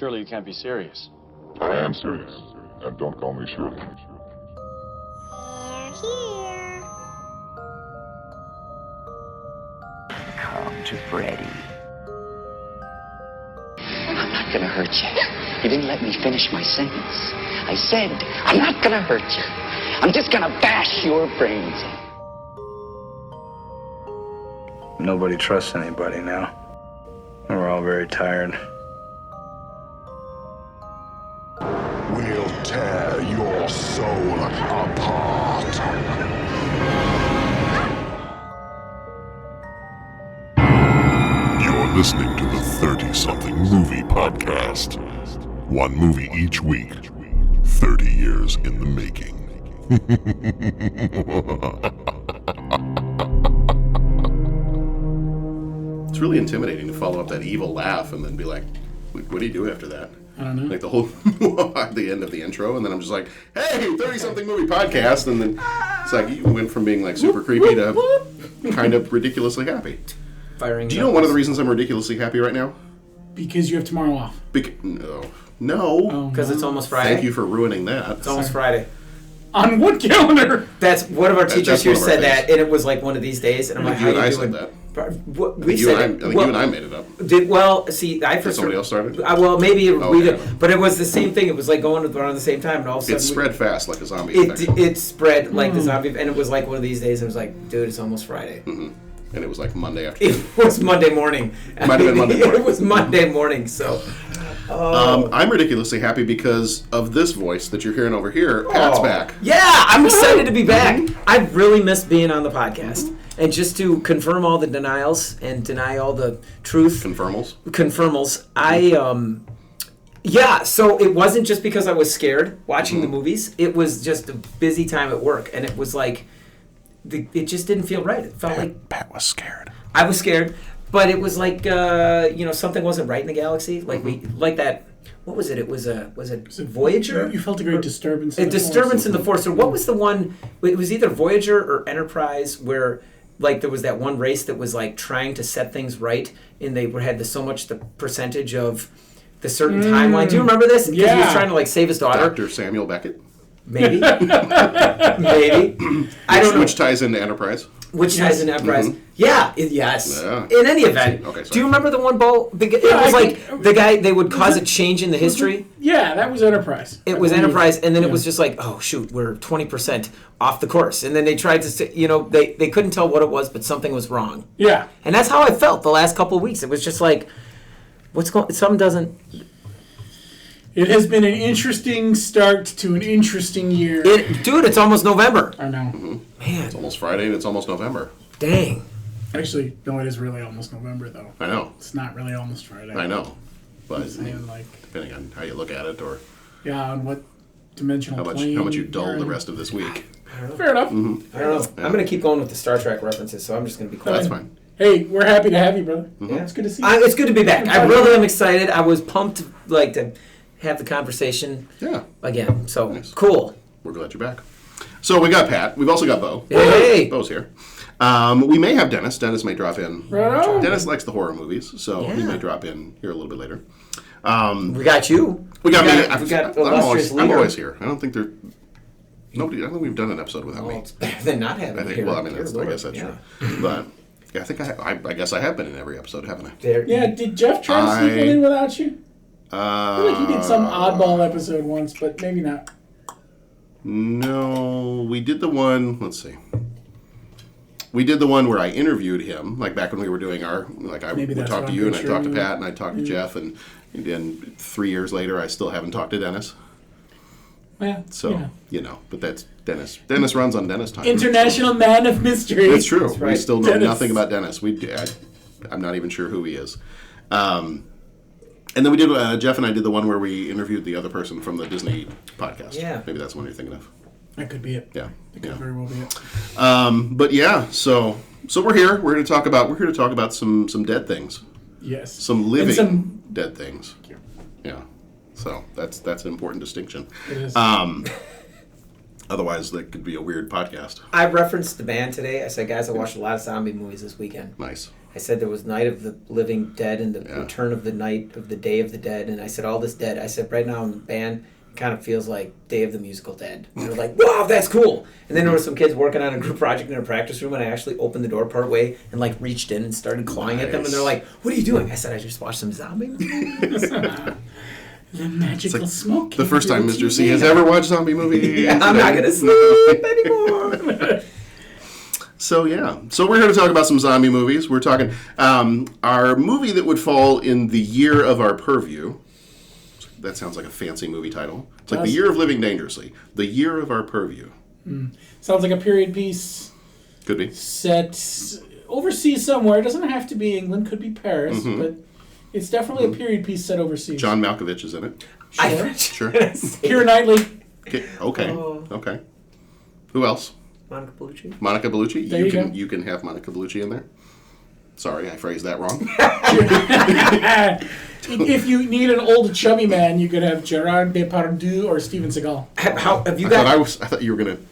Surely you can't be serious. I am serious, and don't call me Shirley. They're here. Come to Freddy. I'm not gonna hurt you. You didn't let me finish my sentence. I said, I'm not gonna hurt you. I'm just gonna bash your brains in. Nobody trusts anybody now. We're all very tired. We'll tear your soul apart. You're listening to the 30-something movie podcast. One movie each week. 30 years in the making. It's really intimidating to follow up that evil laugh and then be like, what do you do after that? I don't know. Like the whole, at the end of the intro, and then I'm just like, hey, 30-something movie podcast, and then it's like you went from being like super creepy to kind of ridiculously happy. Firing. Do you know one of the reasons I'm ridiculously happy right now? Because you have tomorrow off. No. Because it's almost Friday. Thank you for ruining that. It's almost Friday. On what calendar? That's one of our teachers here said things. that, and it was like one of these days, and I'm like, how You and you I doing? said that. We said it. I think you and I made it up. See, I Did first somebody else started? Well, maybe we okay. did, but it was the same thing. It was like going around the same time, and all of a sudden It spread fast like a zombie infection. It spread like the zombie, and it was like one of these days. And it was like, dude, it's almost Friday. Mm-hmm. And it was like Monday afternoon. It was Monday morning. It might have been Monday morning. It was Monday morning. So, I'm ridiculously happy because of this voice that you're hearing over here. Pat's back. Yeah, I'm excited to be back. I really missed being on the podcast. And just to confirm all the denials and deny all the truth. Confirmals. Yeah, so it wasn't just because I was scared watching the movies. It was just a busy time at work. And it was like, it just didn't feel right. It felt like... Pat was scared. I was scared. But it was like, something wasn't right in the galaxy. Like like that... What was it? Was it Voyager? You felt a great disturbance. A disturbance in the Force. So what was the one? It was either Voyager or Enterprise where, like, there was that one race that was like trying to set things right, and they had so much the percentage of the certain timeline. Do you remember this? Because he was trying to like save his daughter. Dr. Samuel Beckett. Maybe. Maybe. I don't know. Which ties into Enterprise. Which ties into Enterprise. Mm-hmm. Yeah, yes. Yeah. In any event, Okay, sorry. do you remember the one ball? It was like the guy, they would cause a change in the history. Yeah, that was Enterprise. It was Enterprise, and then it was just like, oh, shoot, we're 20% off the course. And then they tried to, they couldn't tell what it was, but something was wrong. Yeah. And that's how I felt the last couple of weeks. It was just like, something doesn't... It has been an interesting start to an interesting year. Dude, it's almost November. I know. Mm-hmm. Man. It's almost Friday and it's almost November. Dang. Actually, no, it is really almost November, though. I know. It's not really almost Friday. I know. But saying, depending on how you look at it or on what dimensional how plane much you dull the rest of this week. Fair enough. Mm-hmm. I don't know. Yeah. I'm going to keep going with the Star Trek references, so I'm just going to be quiet. That's fine. Hey, we're happy to have you, brother. Mm-hmm. Yeah, it's good to see you. It's good to be back. I really am excited. I was pumped to have the conversation again. So, nice. Cool. We're glad you're back. So we got Pat. We've also got Bo. Hey! Bo's here. We may have Dennis. Dennis may drop in. Right on. Dennis likes the horror movies, so he may drop in here a little bit later. We got you. We got me. I'm always here. I don't think I don't think we've done an episode without me. It's better than not having me here. Well, I mean, I guess that's true. But I think I guess I have been in every episode, haven't I? Did Jeff try to sneak in without you? I feel like he did some oddball episode once, but maybe not. No, we did the one. Let's see. We did the one where I interviewed him, like back when we were doing our. Like I would talk to you, and I talked to Pat, and I talked to Jeff, and then 3 years later, I still haven't talked to Dennis. Yeah. So but that's Dennis. Dennis runs on Dennis time. International man of mystery. It's true. That's right. We still know nothing about Dennis. I'm not even sure who he is. And then we did, Jeff and I did the one where we interviewed the other person from the Disney podcast. Yeah. Maybe that's the one you're thinking of. That could be it. Yeah. That could very well be it. But yeah, so we're here. We're here to talk about some dead things. Yes. Some living dead things. Yeah. So that's an important distinction. It is. Otherwise, that could be a weird podcast. I referenced the band today. I said, guys, I watched a lot of zombie movies this weekend. Nice. I said there was Night of the Living Dead and the Return of the Night of the Day of the Dead, and I said all this dead. I said right now in the band, it kind of feels like Day of the Musical Dead. And they're like, wow, that's cool. And then there were some kids working on a group project in a practice room, and I actually opened the door part way and like reached in and started clawing at them, and they're like, what are you doing? I said, I just watched some zombie movies. The magical smoke. The first time Mr. C has ever watched zombie movies. Yeah, I'm not going to sleep anymore. So we're here to talk about some zombie movies. We're talking our movie that would fall in the year of our purview. That sounds like a fancy movie title. It's like The Year of Living Dangerously. The Year of Our Purview. Sounds like a period piece. Could be. Set overseas somewhere. It doesn't have to be England. Could be Paris. But it's definitely a period piece set overseas. John Malkovich is in it. Sure. Sure. Keira Knightley. Okay. Who else? Monica Bellucci. Monica Bellucci. There you go. You can have Monica Bellucci in there. Sorry, I phrased that wrong. If you need an old chubby man, you could have Gerard Depardieu or Steven Seagal. How have you I thought you were going to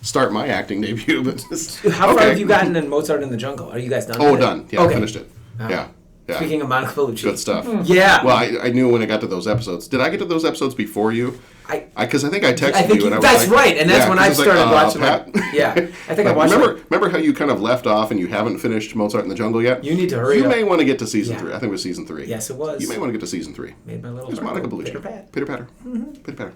start my acting debut, but how far have you gotten in Mozart in the Jungle? Are you guys done? Oh, with done. it? Yeah, I finished it. Yeah. Speaking of Monica Bellucci. Good stuff. Yeah. Well, I knew when I got to those episodes. Did I get to those episodes before you? Because I think I texted you and I was that's like, right, and that's when I started watching Pat? it. Yeah, I think I watched. Remember how you kind of left off and you haven't finished Mozart in the Jungle yet? You need to hurry. You up. may want to get to season 3. I think it was season 3. Yes, it was. You may want to get to season 3. Made my little. There's Monica Bellucci. Pitter patter. Pitter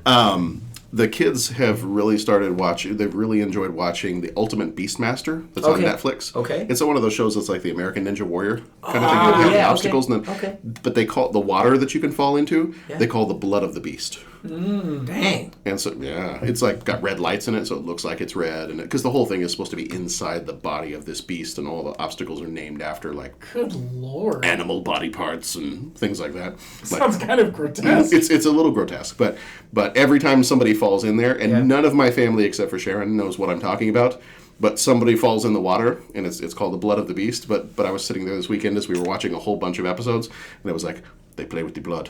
patter. The kids have really started watching. They've really enjoyed watching The Ultimate Beastmaster. That's on Netflix. Okay. It's one of those shows that's like the American Ninja Warrior kind of thing. You have obstacles and then, but they call it the water that you can fall into. Yeah. They call the blood of the beast. Dang. And so it's like got red lights in it, so it looks like it's red, and because the whole thing is supposed to be inside the body of this beast, and all the obstacles are named after like good lord animal body parts and things like that. Sounds kind of grotesque. It's a little grotesque, but every time somebody falls in there, and none of my family except for Sharon knows what I'm talking about. But somebody falls in the water, and it's called the blood of the beast. But I was sitting there this weekend as we were watching a whole bunch of episodes, and it was like, they play with the blood.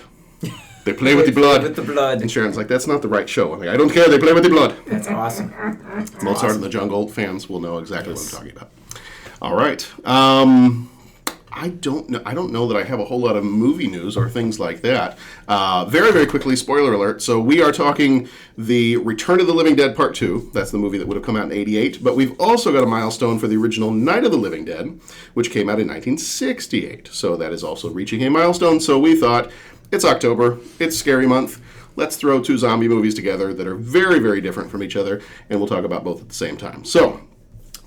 They play with the blood. With the blood. And Sharon's like, that's not the right show. I'm like, I don't care. They play with the blood. That's awesome. Mozart in the Jungle fans will know exactly what I'm talking about. All right. I don't know that I have a whole lot of movie news or things like that. Very, very quickly, spoiler alert. So we are talking the Return of the Living Dead Part 2. That's the movie that would have come out in 88. But we've also got a milestone for the original Night of the Living Dead, which came out in 1968. So that is also reaching a milestone. So we thought, it's October, it's scary month. Let's throw 2 zombie movies together that are very, very different from each other, and we'll talk about both at the same time. So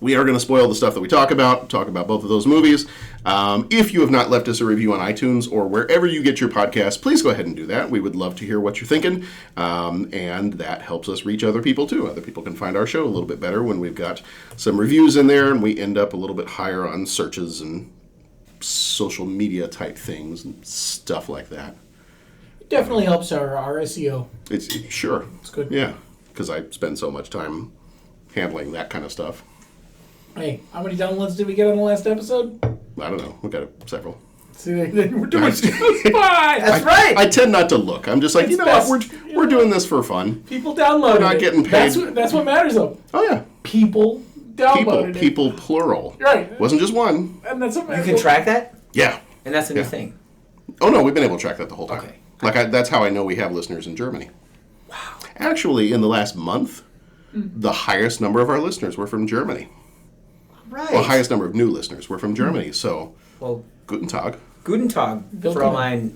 we are going to spoil the stuff that we talk about both of those movies. If you have not left us a review on iTunes or wherever you get your podcasts, please go ahead and do that. We would love to hear what you're thinking, and that helps us reach other people too. Other people can find our show a little bit better when we've got some reviews in there, and we end up a little bit higher on searches and social media type things and stuff like that. It definitely helps our SEO. It's good. Yeah, because I spend so much time handling that kind of stuff. Hey, how many downloads did we get on the last episode? I don't know. We got several. See, we're doing just fine. That's right. I tend not to look. I'm just like, what? We're doing this for fun. People downloaded. We're not getting paid. That's what matters, though. Oh yeah. People downloaded. People plural. Right. Wasn't just one. And that's what you can track that. Yeah. And that's a new thing. Oh no, we've been able to track that the whole time. Okay. That's how I know we have listeners in Germany. Wow. Actually, in the last month, the highest number of our listeners were from Germany. Right. Well, highest number of new listeners were from Germany. So, Guten Tag. Guten Tag, Fräulein.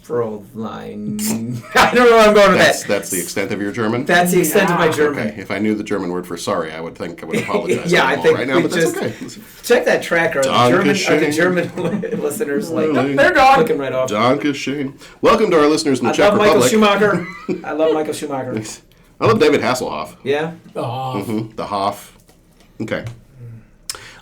Fräulein. I don't know where I'm going with that. That's the extent of your German? That's the extent of my German. Okay. If I knew the German word for sorry, I would apologize. Yeah, I think right now, but that's okay. Check that tracker. Are the German listeners they're gone. Clicking right off. Dankeschön. Welcome to our listeners in the Czech Republic. I love Michael Schumacher. I love David Hasselhoff. Yeah. The Hoff. Mm-hmm. The Hoff. Okay.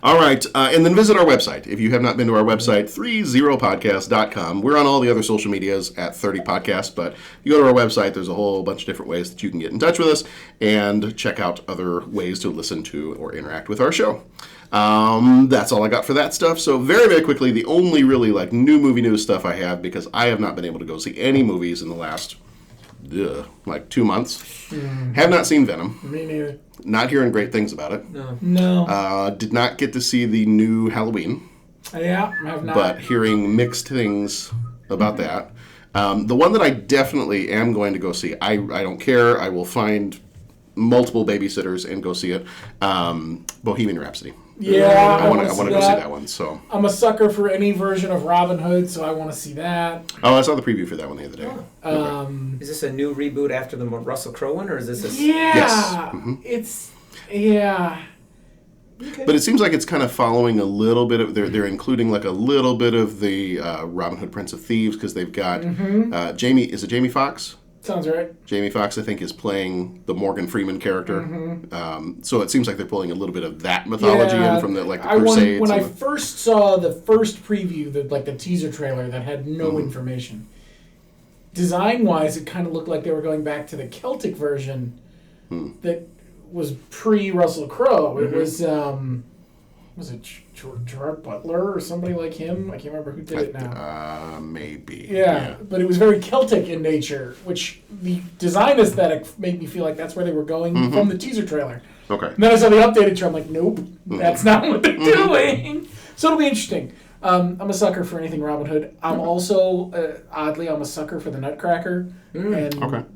All right, and then visit our website. If you have not been to our website, 30podcast.com. We're on all the other social medias at 30podcast, but you go to our website, there's a whole bunch of different ways that you can get in touch with us and check out other ways to listen to or interact with our show. That's all I got for that stuff. So very, very quickly, the only really new movie news stuff I have, because I have not been able to go see any movies in the last like 2 months. Have not seen Venom. Me neither. Not hearing great things about it. No. Did not get to see the new Halloween. Yeah, I have not. But hearing mixed things about that. The one that I definitely am going to go see, I don't care. I will find multiple babysitters and go see it. Bohemian Rhapsody. Yeah, I want to go see that one. So I'm a sucker for any version of Robin Hood, so I want to see that. Oh, I saw the preview for that one the other day. Is this a new reboot after the Russell Crowe one, or is this a... Yeah, Yes. It's... Yeah. Okay. But it seems like it's kind of following a little bit of... They're including like a little bit of the Robin Hood Prince of Thieves, because they've got Jamie... Is it Jamie Foxx? Sounds right. Jamie Foxx, I think, is playing the Morgan Freeman character. So it seems like they're pulling a little bit of that mythology in from the Crusades. When I first saw the first preview, the teaser trailer that had no information, design-wise, it kind of looked like they were going back to the Celtic version that was pre-Russell Crowe. It was it Gerard Butler or somebody like him? I can't remember who did it now. Maybe. Yeah, but it was very Celtic in nature, which the design aesthetic made me feel like that's where they were going from the teaser trailer. Okay. And then I saw the updated trailer, I'm like, nope, that's not what they're doing. So it'll be interesting. I'm a sucker for anything Robin Hood. I'm also, oddly, I'm a sucker for the Nutcracker. And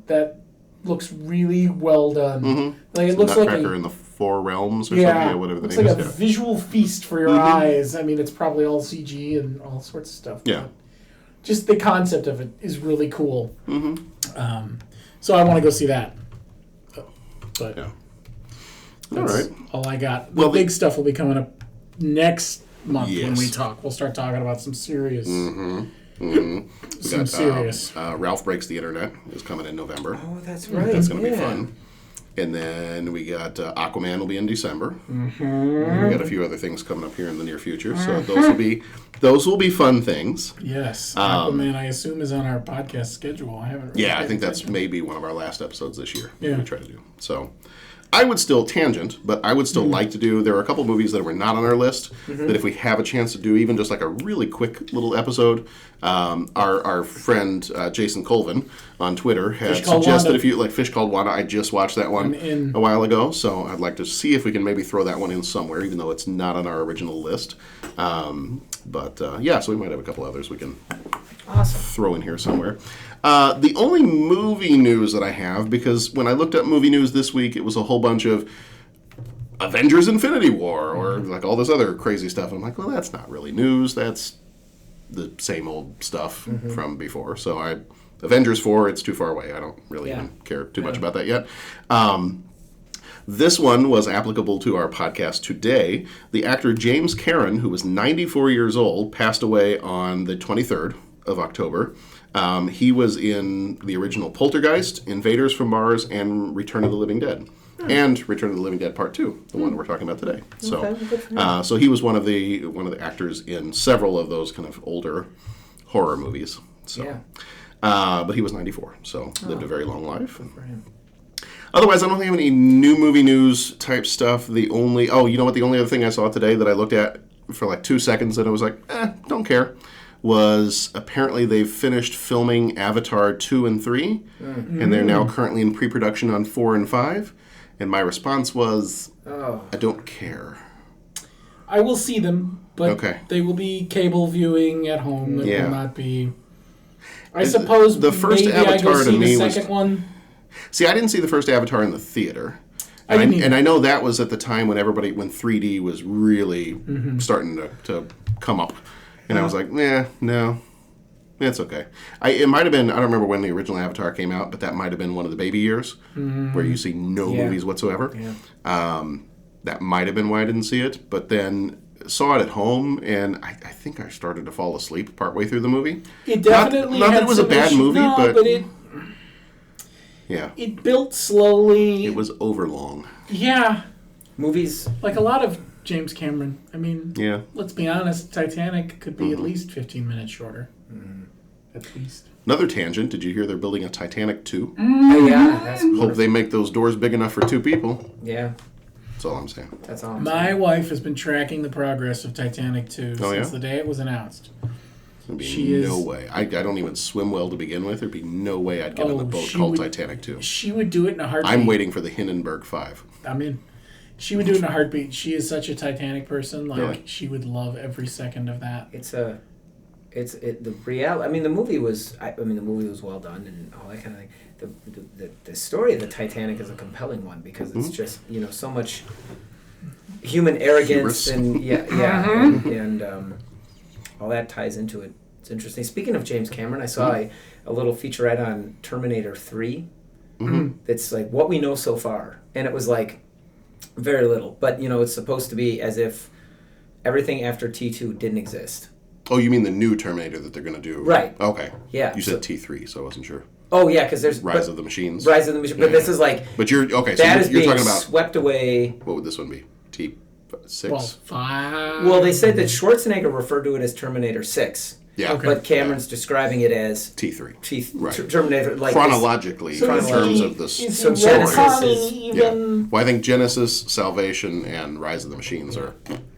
that looks really well done. Like it looks Nutcracker like in the Four Realms or something, or whatever the name is. It's like a visual feast for your eyes. I mean, it's probably all CG and all sorts of stuff. Yeah. Just the concept of it is really cool. So I want to go see that. But all right. all I got. The big stuff will be coming up next month when we talk. We'll start talking about some serious... serious. Ralph Breaks the Internet is coming in November. Oh, that's right. That's going to be fun. And then we got Aquaman will be in December. We got a few other things coming up here in the near future, so those will be fun things. Yes, Aquaman I assume is on our podcast schedule. I haven't. Really I think that's maybe one of our last episodes this year. Yeah, we try to do so. I would still like to do. There are a couple movies that were not on our list that if we have a chance to do, even just like a really quick little episode. Our friend Jason Colvin on Twitter had suggested if you like Fish Called Wanda. I just watched that one a while ago, so I'd like to see if we can maybe throw that one in somewhere, even though it's not on our original list. So we might have a couple others we can throw in here somewhere. The only movie news that I have, because when I looked up movie news this week, it was a whole bunch of Avengers Infinity War or like all this other crazy stuff. And I'm like, well, that's not really news. That's the same old stuff from before. So Avengers 4, it's too far away. I don't really even care too much about that yet. This one was applicable to our podcast today. The actor James Karen, who was 94 years old, passed away on the 23rd of October. He was in the original Poltergeist, Invaders from Mars, and Return of the Living Dead. And Return of the Living Dead Part 2, the one we're talking about today. So, so he was one of the actors in several of those kind of older horror movies. So, but he was 94, so lived a very long life. Otherwise, I don't have any new movie news type stuff. The only other thing I saw today that I looked at for like 2 seconds and I was like, don't care, was apparently they've finished filming Avatar 2 and 3, and they're now currently in pre-production on 4 and 5. And my response was, I don't care. I will see them, but they will be cable viewing at home. It will not be... I suppose the first Avatar I go see the second one. See, I didn't see the first Avatar in the theater. And I know that was at the time when 3D was really starting to come up. And I was like, no, it's okay. It might have been, I don't remember when the original Avatar came out, but that might have been one of the baby years where you see no movies whatsoever. Yeah. That might have been why I didn't see it, but then saw it at home, and I think I started to fall asleep partway through the movie. It definitely not that it was a bad movie, but it built slowly. It was overlong. Yeah. Movies. Like a lot of James Cameron. I mean, let's be honest, Titanic could be at least 15 minutes shorter. At least. Another tangent, did you hear they're building a Titanic 2? That's Hope they make those doors big enough for 2 people. Yeah. That's all I'm saying. My wife has been tracking the progress of Titanic 2 since the day it was announced. There'd be no way. I don't even swim well to begin with. There'd be no way I'd get on a boat called Titanic II. She would do it in a heartbeat. I'm waiting for the Hindenburg 5. I'm in. She would do it in a heartbeat. She is such a Titanic person. Like, Really? she would love every second of that. The reality. I mean, the movie was well done and all that kind of thing. The story of the Titanic is a compelling one because it's just so much human arrogance and and all that ties into it. It's interesting. Speaking of James Cameron, I saw a little featurette on Terminator 3. That's like what we know so far, and it was like very little, but it's supposed to be as if everything after T2 didn't exist. Oh, you mean the new Terminator that they're going to do? Right. Okay. Yeah. You said T3, so I wasn't sure. Oh yeah, because there's Rise of the Machines. Rise of the Machines, but this is like. But you're okay. So that is you're being talking about swept away. What would this one be? T6. Well, 5. Well, they said that Schwarzenegger referred to it as Terminator 6. Yeah. Okay. But Cameron's describing it as T3. Right. Terminator, like chronologically, So in is terms he- of the is he So story. Genesis retconning even? Yeah. Well, I think Genesis, Salvation, and Rise of the Machines are.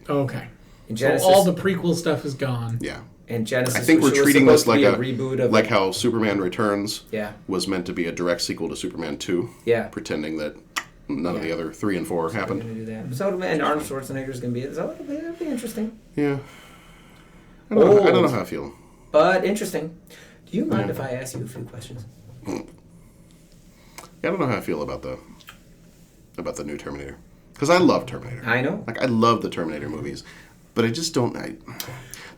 Okay. in So Genesis. all the prequel stuff is gone. Yeah. and Genesis. I think we're which was treating this supposed like to be a reboot of like how Superman Returns Yeah. was meant to be a direct sequel to Superman 2. Yeah. Pretending that none of the Yeah. other 3 and 4 They're happened. gonna do that. So and Arnold Schwarzenegger's gonna be it. So it'll be interesting. Yeah. I don't know how I feel. But interesting. Do you mind if I ask you a few questions? I don't know how I feel about the new Terminator. Because I love Terminator. I know. Like, I love the Terminator movies. But I just don't...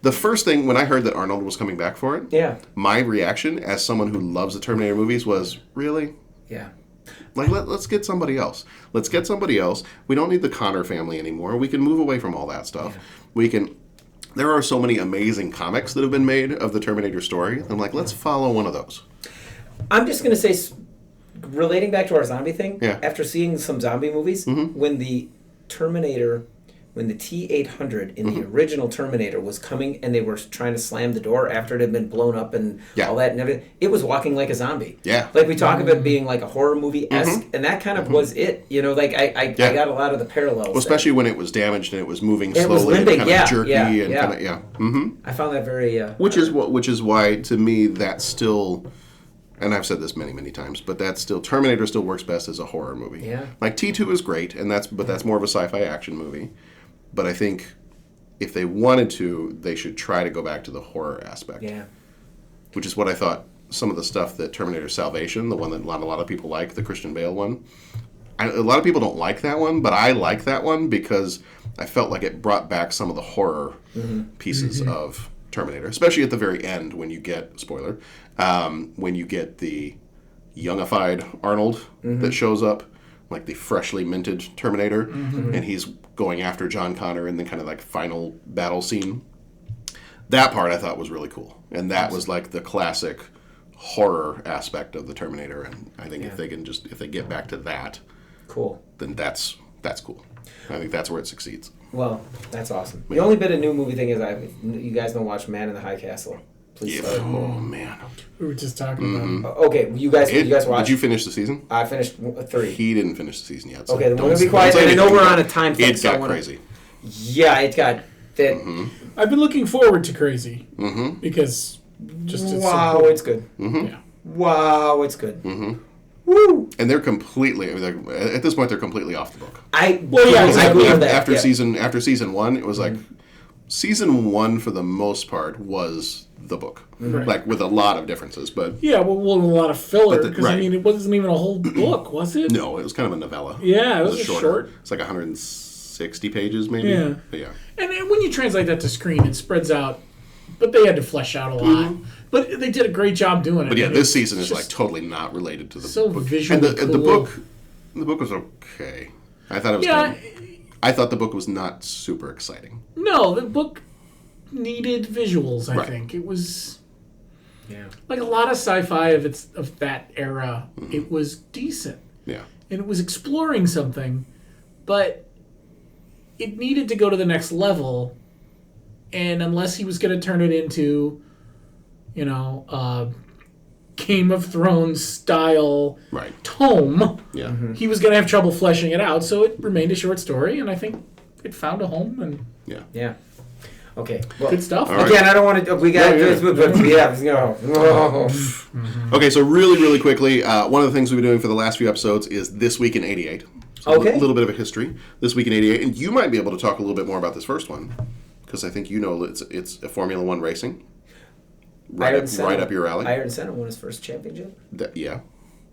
The first thing, when I heard that Arnold was coming back for it, Yeah. my reaction as someone who loves the Terminator movies was, really? Yeah. Like, let's get somebody else. Let's get somebody else. We don't need the Connor family anymore. We can move away from all that stuff. Yeah. We can... There are so many amazing comics that have been made of the Terminator story. I'm like, let's follow one of those. I'm just going to say, relating back to our zombie thing, Yeah. after seeing some zombie movies, Mm-hmm. when the T-800 in Mm-hmm. the original Terminator was coming and they were trying to slam the door after it had been blown up and Yeah. all that and everything, it was walking like a zombie. Yeah. Like we talk of it being like a horror movie-esque, Mm-hmm. and that kind of was it. Like I Yeah. got a lot of the parallels. Well, especially when it was damaged and it was moving It was slowly and limping, kind yeah, of jerky yeah, and yeah. kind of, yeah. Mm-hmm. I found that very... Which is why, to me, that's still, and I've said this many, many times, but that's still, Terminator still works best as a horror movie. Yeah. Like, T2 is great, but that's more of a sci-fi action movie. But I think if they wanted to, they should try to go back to the horror aspect. Yeah. Which is what I thought some of the stuff that Terminator Salvation, the one that a lot of people like, the Christian Bale one, a lot of people don't like that one, but I like that one because I felt like it brought back some of the horror pieces of Terminator, especially at the very end when you get, spoiler, when you get the youngified Arnold that shows up, like the freshly minted Terminator, and he's going after John Connor in the kind of like final battle scene. That part I thought was really cool, and that was like the classic horror aspect of the Terminator. And I think if they get back to that, Cool. then that's cool. I think that's where it succeeds. Well, that's awesome. The only bit of new movie thing is you guys don't watch Man in the High Castle. Please start. Oh man. We were just talking about Okay, you guys watch. Did you finish the season? I finished 3. He didn't finish the season yet. So Okay, then we're don't- gonna be quiet. don't say And I know anything. we're on a time thing. It so I got wanna- crazy. Yeah, it got that. I've been looking forward to Crazy because just it's so Wow, cool. it's good. Yeah. Wow, it's good. Woo! And they're completely. I mean, at this point, they're completely off the book. I yeah, I exactly. believe that. After yeah. season 1, it was like season 1 for the most part was the book, like with a lot of differences. But Yeah, well, a lot of filler because I right. mean, it wasn't even a whole book, was it? no, it was kind of a novella. Yeah, it was a shorter. short. It's like 160 pages, maybe. Yeah. But yeah. And when you translate that to screen, it spreads out. But they had to flesh out a lot. But they did a great job doing it. But yeah, And this it's season is just like totally not related to the so book. visually and the cool. book was okay. I thought it was. Yeah, I thought the book was not super exciting. no, the book needed visuals. I Right. think it was Yeah. like a lot of sci-fi of that era. It was decent. Yeah. And it was exploring something, but it needed to go to the next level. And unless he was going to turn it into, Game of Thrones style Right. tome, Yeah. he was going to have trouble fleshing it out. So it remained a short story, and I think it found a home. And Yeah. Yeah. Okay. Well, Good stuff. All right. Again, I don't want to. We got to do this, but Okay, so really quickly, one of the things we've been doing for the last few episodes is This Week in 88. So Okay. A little bit of a history. This Week in 88. And you might be able to talk a little bit more about this first one, because I think you know it's a Formula One racing. Right up your alley. Ayrton Senna won his first championship. Yeah.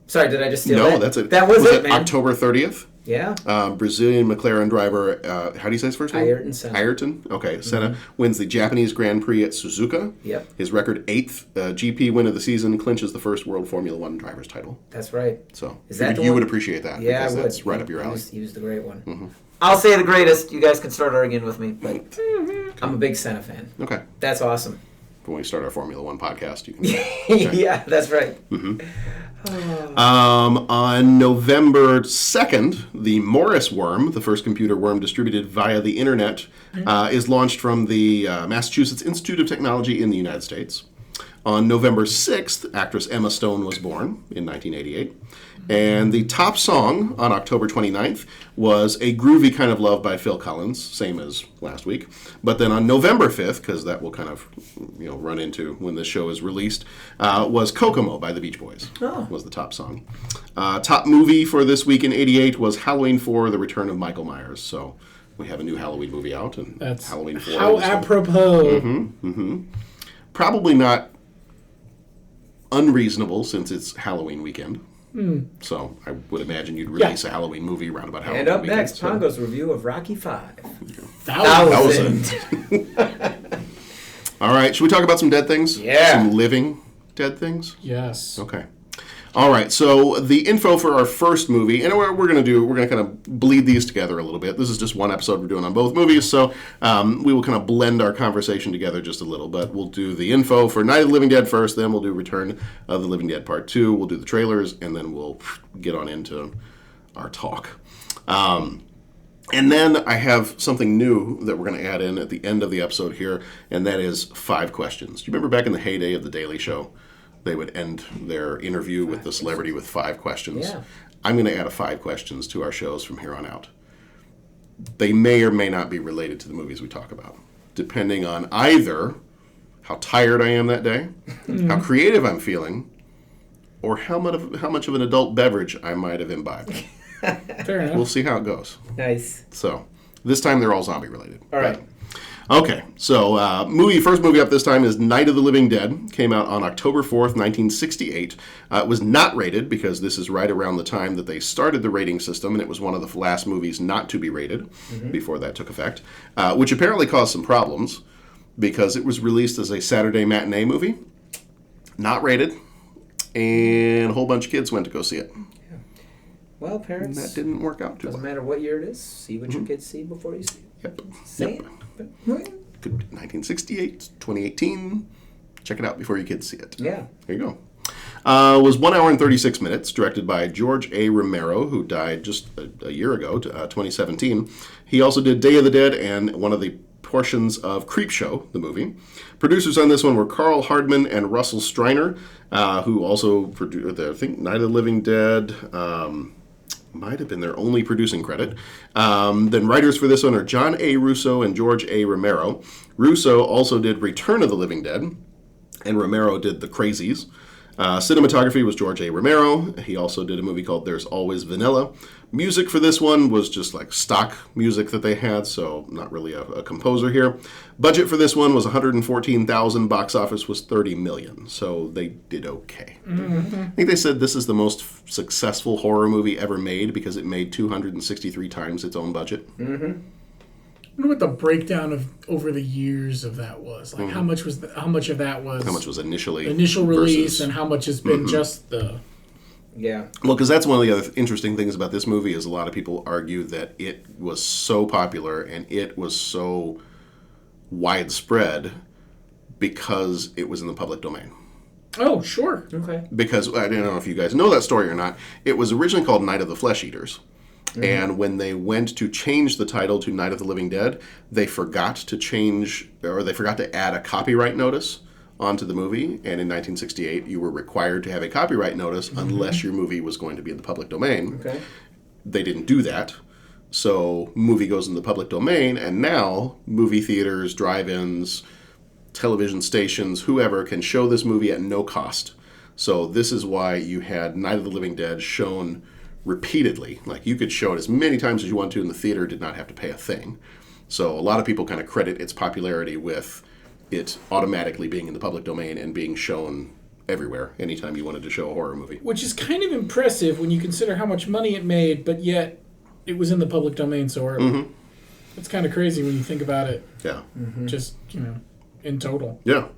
Sorry, did I just steal No, that? that's it. That was it, man. October 30th? Yeah. Brazilian McLaren driver, how do you say his first name? Ayrton Senna. Ayrton? Okay, Senna wins the Japanese Grand Prix at Suzuka. Yep. His record 8th GP win of the season, clinches the first World Formula One driver's title. That's right. So Is that you would appreciate that. Yeah, because I would. That's right up your alley. He was the great one. I'll say the greatest. You guys can start arguing with me, but I'm a big Senna fan. Okay. That's awesome. When we start our Formula One podcast, you can. Yeah, that's right. On November 2nd, the Morris worm, the first computer worm distributed via the internet, is launched from the Massachusetts Institute of Technology in the United States. On November 6th, actress Emma Stone was born in 1988. And the top song on October 29th was A Groovy Kind of Love by Phil Collins, same as last week. But then on November 5th, because that will kind of run into when this show is released, was Kokomo by the Beach Boys. Was the top song. Top movie for this week in 88 was Halloween 4, The Return of Michael Myers. So we have a new Halloween movie out, and That's Halloween 4. How apropos. Probably not unreasonable since it's Halloween weekend. So I would imagine you'd release a Halloween movie around about Halloween And up weekend. next, Pongo's review of Rocky V. 1,000. All right, should we talk about some dead things? Yeah. Some living dead things? Yes. Okay. All right, so the info for our first movie, and we're going to kind of bleed these together a little bit. This is just one episode we're doing on both movies, so we will kind of blend our conversation together just a little, but we'll do the info for Night of the Living Dead first, then we'll do Return of the Living Dead Part 2, we'll do the trailers, and then we'll get on into our talk. And then I have something new that we're going to add in at the end of the episode here, and that is 5 questions. Do you remember back in the heyday of The Daily Show? They would end their interview with the celebrity with 5 questions. Yeah. I'm going to add 5 questions to our shows from here on out. They may or may not be related to the movies we talk about, depending on either how tired I am that day, how creative I'm feeling, or how much of an adult beverage I might have imbibed. Fair enough. We'll see how it goes. Nice. So this time they're all zombie related. All right. Okay, so first movie up this time is Night of the Living Dead. Came out on October 4th, 1968. It was not rated because this is right around the time that they started the rating system, and it was one of the last movies not to be rated before that took effect, which apparently caused some problems because it was released as a Saturday matinee movie, not rated, and a whole bunch of kids went to go see it. Yeah. Well, parents, And that didn't work out too well. doesn't matter what year it is. See what your kids see before you see it. Yep. Say Yep. it. But, 1968, 2018. Check it out before your kids see it. yeah. There you go. Was 1 hour and 36 minutes, directed by George A. Romero, who died just a year ago, 2017. He also did Day of the Dead and one of the portions of Creepshow, the movie. Producers on this one were Carl Hardman and Russell Striner, who also produced, I think, Night of the Living Dead. Might have been their only producing credit. Then writers for this one are John A. Russo and George A. Romero. Russo also did Return of the Living Dead, and Romero did The Crazies. Cinematography was George A. Romero. He also did a movie called There's Always Vanilla. Music for this one was just like stock music that they had, so not really a composer here. Budget for this one was $114,000. Box office was $30 million, so they did okay. I think they said this is the most successful horror movie ever made because it made 263 times its own budget. I wonder what the breakdown of over the years of that was. Like how much of that was Initially initial release versus, and how much has been just the Yeah. Well, because that's one of the other interesting things about this movie is a lot of people argue that it was so popular and it was so widespread because it was in the public domain. Oh, sure. Okay. Because, I don't know if you guys know that story or not, it was originally called Night of the Flesh Eaters. And when they went to change the title to Night of the Living Dead, they forgot to add a copyright notice onto the movie. And in 1968, you were required to have a copyright notice unless your movie was going to be in the public domain. Okay. They didn't do that. So movie goes in the public domain, and now movie theaters, drive-ins, television stations, whoever can show this movie at no cost. So this is why you had Night of the Living Dead shown repeatedly. Like, you could show it as many times as you want to, and the theater did not have to pay a thing. So a lot of people kind of credit its popularity with it automatically being in the public domain and being shown everywhere anytime you wanted to show a horror movie. Which is kind of impressive when you consider how much money it made, but yet it was in the public domain so early. Mm-hmm. It's kind of crazy when you think about it. Yeah. Mm-hmm. Just, in total. Yeah.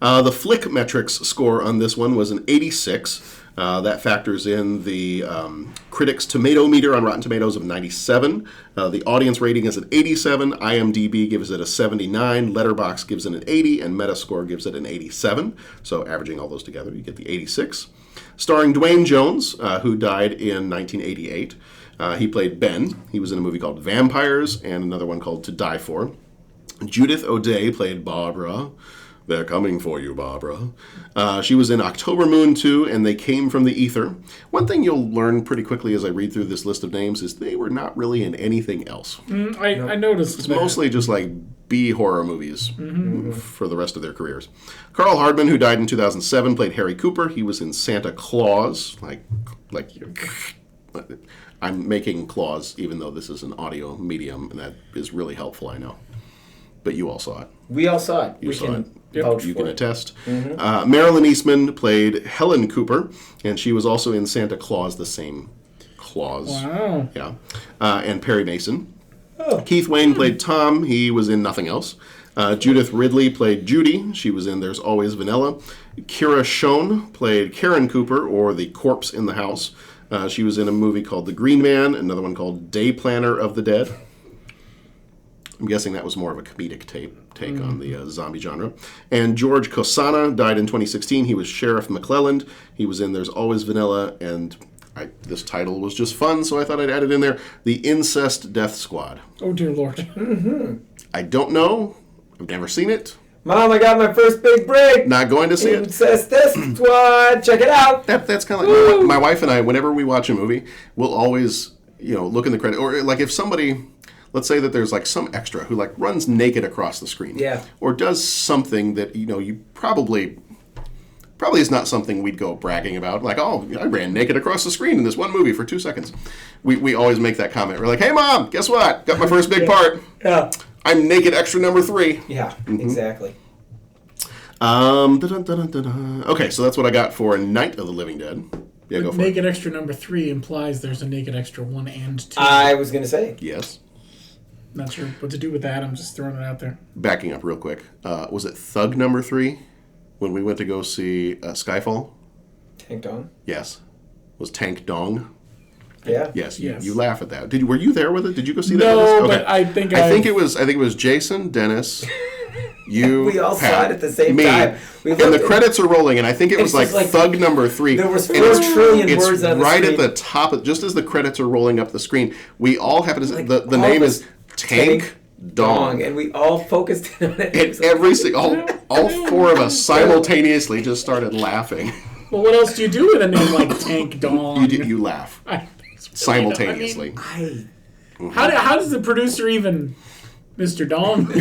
The Flick Metrics score on this one was an 86. That factors in the critics' tomato meter on Rotten Tomatoes of 97. The audience rating is an 87. IMDb gives it a 79. Letterboxd gives it an 80. And Metascore gives it an 87. So averaging all those together, you get the 86. Starring Dwayne Jones, who died in 1988. He played Ben. He was in a movie called Vampires and another one called To Die For. Judith O'Dea played Barbara. They're coming for you, Barbara. She was in October Moon 2, and They Came from the Ether. One thing you'll learn pretty quickly as I read through this list of names is they were not really in anything else. I noticed It's mostly just like B horror movies for the rest of their careers. Carl Hardman, who died in 2007, played Harry Cooper. He was in Santa Claus. Like I'm making claws, even though this is an audio medium, and that is really helpful, I know. But you all saw it. We all saw it. You saw it. Vouch You for can it. attest. Marilyn Eastman played Helen Cooper, and she was also in Santa Claus, the same Claus. Wow. Yeah. And Perry Mason. Keith Wayne played Tom. He was in nothing else. Judith Ridley played Judy. She was in There's Always Vanilla. Kira Schoen played Karen Cooper, or the corpse in the house. She was in a movie called The Green Man, another one called Day Planner of the Dead. I'm guessing that was more of a comedic take on the zombie genre. And George Kosana died in 2016. He was Sheriff McClelland. He was in There's Always Vanilla, and this title was just fun, so I thought I'd add it in there. The Incest Death Squad. Oh, dear Lord. I don't know. I've never seen it. Mom, I got my first big break. Not going to see it. Incest Death Squad. Check it out. That's kind of like my wife and I, whenever we watch a movie, we'll always, look in the credit. Or like if somebody... Let's say that there's like some extra who like runs naked across the screen. Yeah. Or does something that, you probably is not something we'd go bragging about. Like, oh, I ran naked across the screen in this one movie for 2 seconds. We always make that comment. We're like, hey, Mom, guess what? Got my first big part. Yeah. I'm naked extra number 3. Yeah, exactly. Okay, so that's what I got for Night of the Living Dead. Yeah, go for Naked Extra number 3 implies there's a Naked Extra 1 and 2. I was going to say. it. Yes. Not sure what to do with that. I'm just throwing it out there. Backing up real quick. Was it Thug number 3 when we went to go see Skyfall? Tank Dong? Yes. Was Tank Dong? Yeah. Yes. Yes. You laugh at that. Were you there with it? Did you go see that? No, with us? but I think I think it was Jason, Dennis, you, We all Pat, saw it at the same me, time. And the credits are rolling, and I think it was like just like Thug number 3. there was And 4 trillion it's words on the right screen. at the top, just as the credits are rolling up the screen. We all happen to say Like, the all name of is us Tank Dong. And we all focused in on it. And every single, all 4 of us simultaneously just started laughing. Well, what else do you do with a name like Tank Dong? You laugh simultaneously. How does the producer even, Mr. Dong,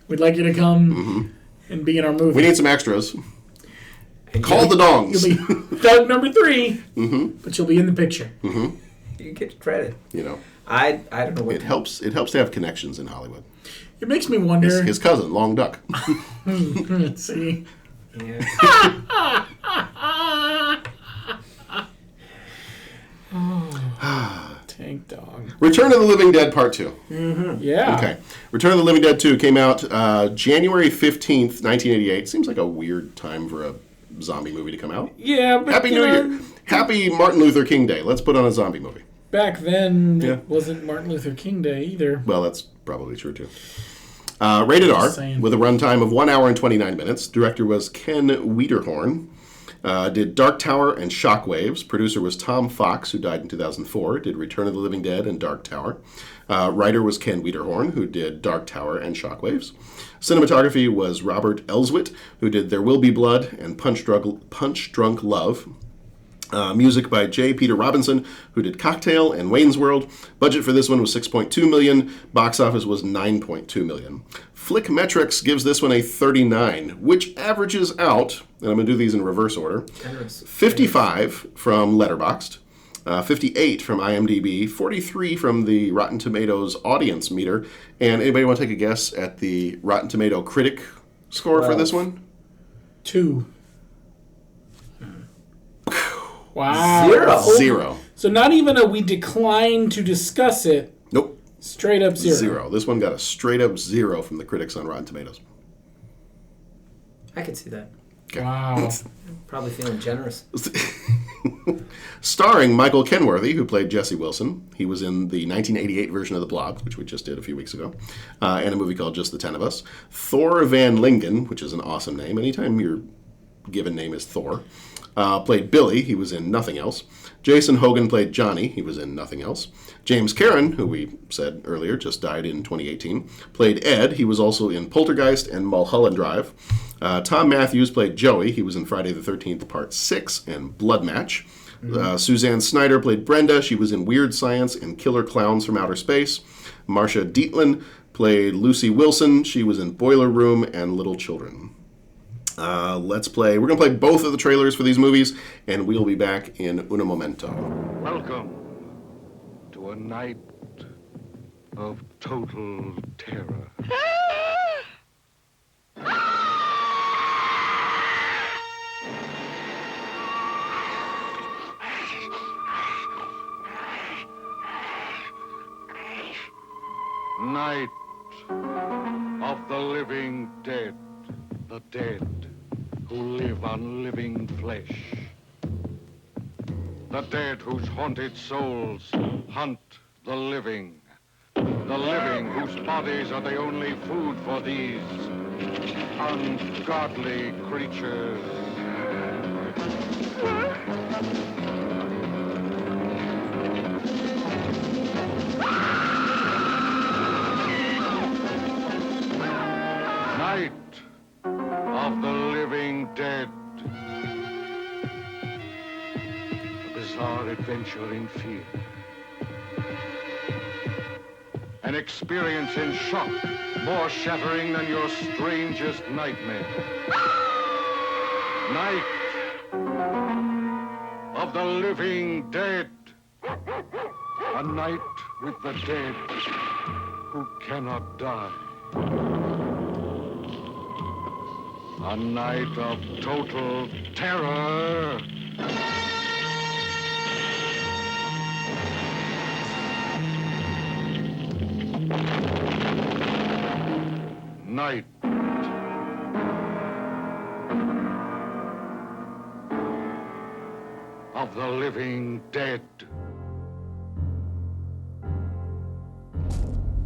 we'd like you to come and be in our movie. We need some extras. Call the Dongs. You'll be Thug number 3, but you'll be in the picture. You get credit. I don't know what It helps to have connections in Hollywood. It makes me wonder. His cousin, Long Duck. Let's see. Yeah. Tank Dong. Return of the Living Dead Part 2. Yeah. Okay. Return of the Living Dead 2 came out January 15th, 1988. Seems like a weird time for a zombie movie to come out. Yeah, but Happy New Year. Happy Martin Luther King Day. Let's put on a zombie movie. Back then, Yeah. it wasn't Martin Luther King Day either. Well, that's probably true, too. Rated R, saying. with a runtime of 1 hour and 29 minutes. Director was Ken Wiederhorn. Did Dark Tower and Shockwaves. Producer was Tom Fox, who died in 2004. Did Return of the Living Dead and Dark Tower. Writer was Ken Wiederhorn, who did Dark Tower and Shockwaves. Cinematography was Robert Elswit, who did There Will Be Blood and Punch Drunk Love. Music by J. Peter Robinson, who did Cocktail and Wayne's World. Budget for this one was $6.2 million. Box office was $9.2 million. Flickmetrics gives this one a 39, which averages out, and I'm going to do these in reverse order, 55 from Letterboxd, 58 from IMDb, 43 from the Rotten Tomatoes audience meter. And anybody want to take a guess at the Rotten Tomato critic score for this one? 2. Wow. 0. So not even a we decline to discuss it. Nope. Straight up 0. 0. This one got a straight up 0 from the critics on Rotten Tomatoes. I could see that. Okay. Wow. Probably feeling generous. Starring Michael Kenworthy, who played Jesse Wilson. He was in the 1988 version of The Blob, which we just did a few weeks ago, and a movie called Just the Ten of Us. Thor Van Lingen, which is an awesome name. Anytime your given name is Thor. Played Billy. He was in nothing else. Jason Hogan played Johnny. He was in nothing else. James Karen, who we said earlier just died in 2018, played Ed. He was also in Poltergeist and Mulholland Drive. Tom Matthews played Joey. He was in Friday the 13th, Part 6 and Blood Match. Suzanne Snyder played Brenda. She was in Weird Science and Killer Clowns from Outer Space. Marcia Dietlin played Lucy Wilson. She was in Boiler Room and Little Children. Let's play. We're going to play both of the trailers for these movies, and we'll be back in un momento. Welcome to a night of total terror. Night of the living dead. The dead who live on living flesh. The dead whose haunted souls hunt the living. The living whose bodies are the only food for these ungodly creatures. Night of the living dead. A bizarre adventure in fear. An experience in shock more shattering than your strangest nightmare. Night of the living dead. A night with the dead who cannot die. A night of total terror. Night of the living dead.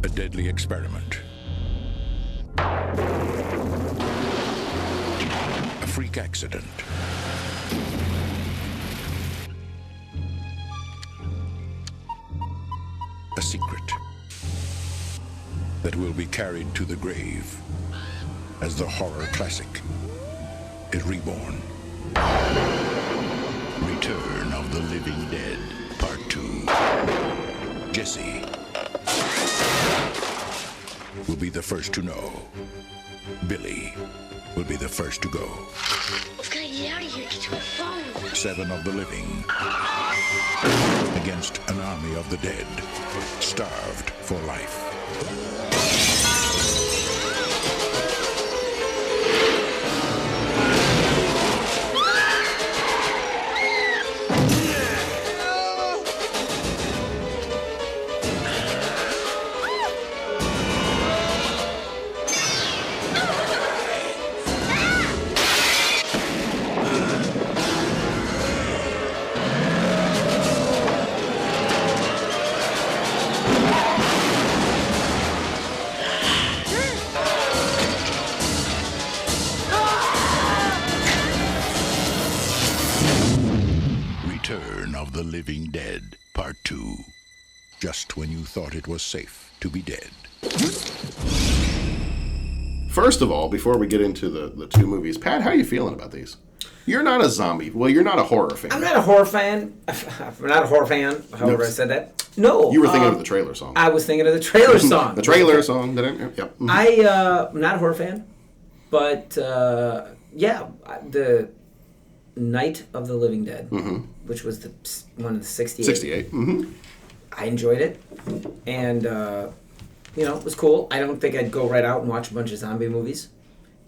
A deadly experiment. A freak accident. A secret that will be carried to the grave as the horror classic is reborn. Return of the Living Dead, Part 2. Jesse will be the first to know. Billy will be the first to go. We've got to get out of here, get to a phone. 7 of the living against an army of the dead, starved for life. Return of the Living Dead, Part 2. Just when you thought it was safe to be dead. First of all, before we get into the two movies, Pat, how are you feeling about these? You're not a zombie. Well, you're not a horror fan. I'm not a horror fan. I'm not a horror fan, however I said that. No. You were thinking of the trailer song. I was thinking of the trailer song. The trailer song. Yep. Mm-hmm. I'm not a horror fan, but the Night of the Living Dead, which was one of the 68. 68. Mm-hmm. I enjoyed it, and it was cool. I don't think I'd go right out and watch a bunch of zombie movies,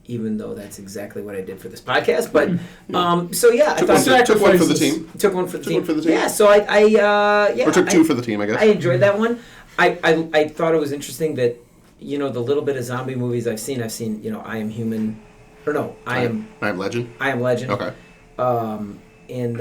even though that's exactly what I did for this podcast. But I took one for the team. Took one for the team. Yeah, so I took two for the team, I guess. I enjoyed that one. I thought it was interesting that the little bit of zombie movies I've seen. I Am Human, or no, I Am Legend. I Am Legend. Okay. And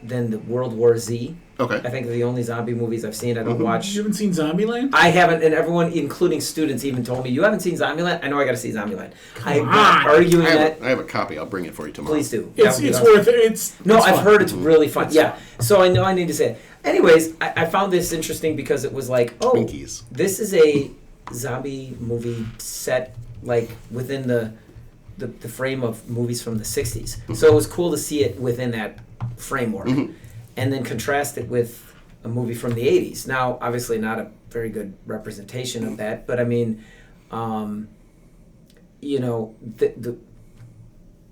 then the World War Z. Okay. I think they're the only zombie movies I've seen. I don't watch. You haven't seen Zombieland? I haven't, and everyone, including students, even told me, you haven't seen Zombieland? I know I got to see Zombieland. I'm not arguing that. I have a copy. I'll bring it for you tomorrow. Please do. It's worth it. I've heard it's really fun. Yeah. So I know I need to say it. Anyways, I found this interesting because it was like, Twinkies. This is a zombie movie set like within the frame of movies from the 60s. Mm-hmm. So it was cool to see it within that framework. Mm-hmm. And then contrast it with a movie from the 80s. Now, obviously not a very good representation of that, but I mean, the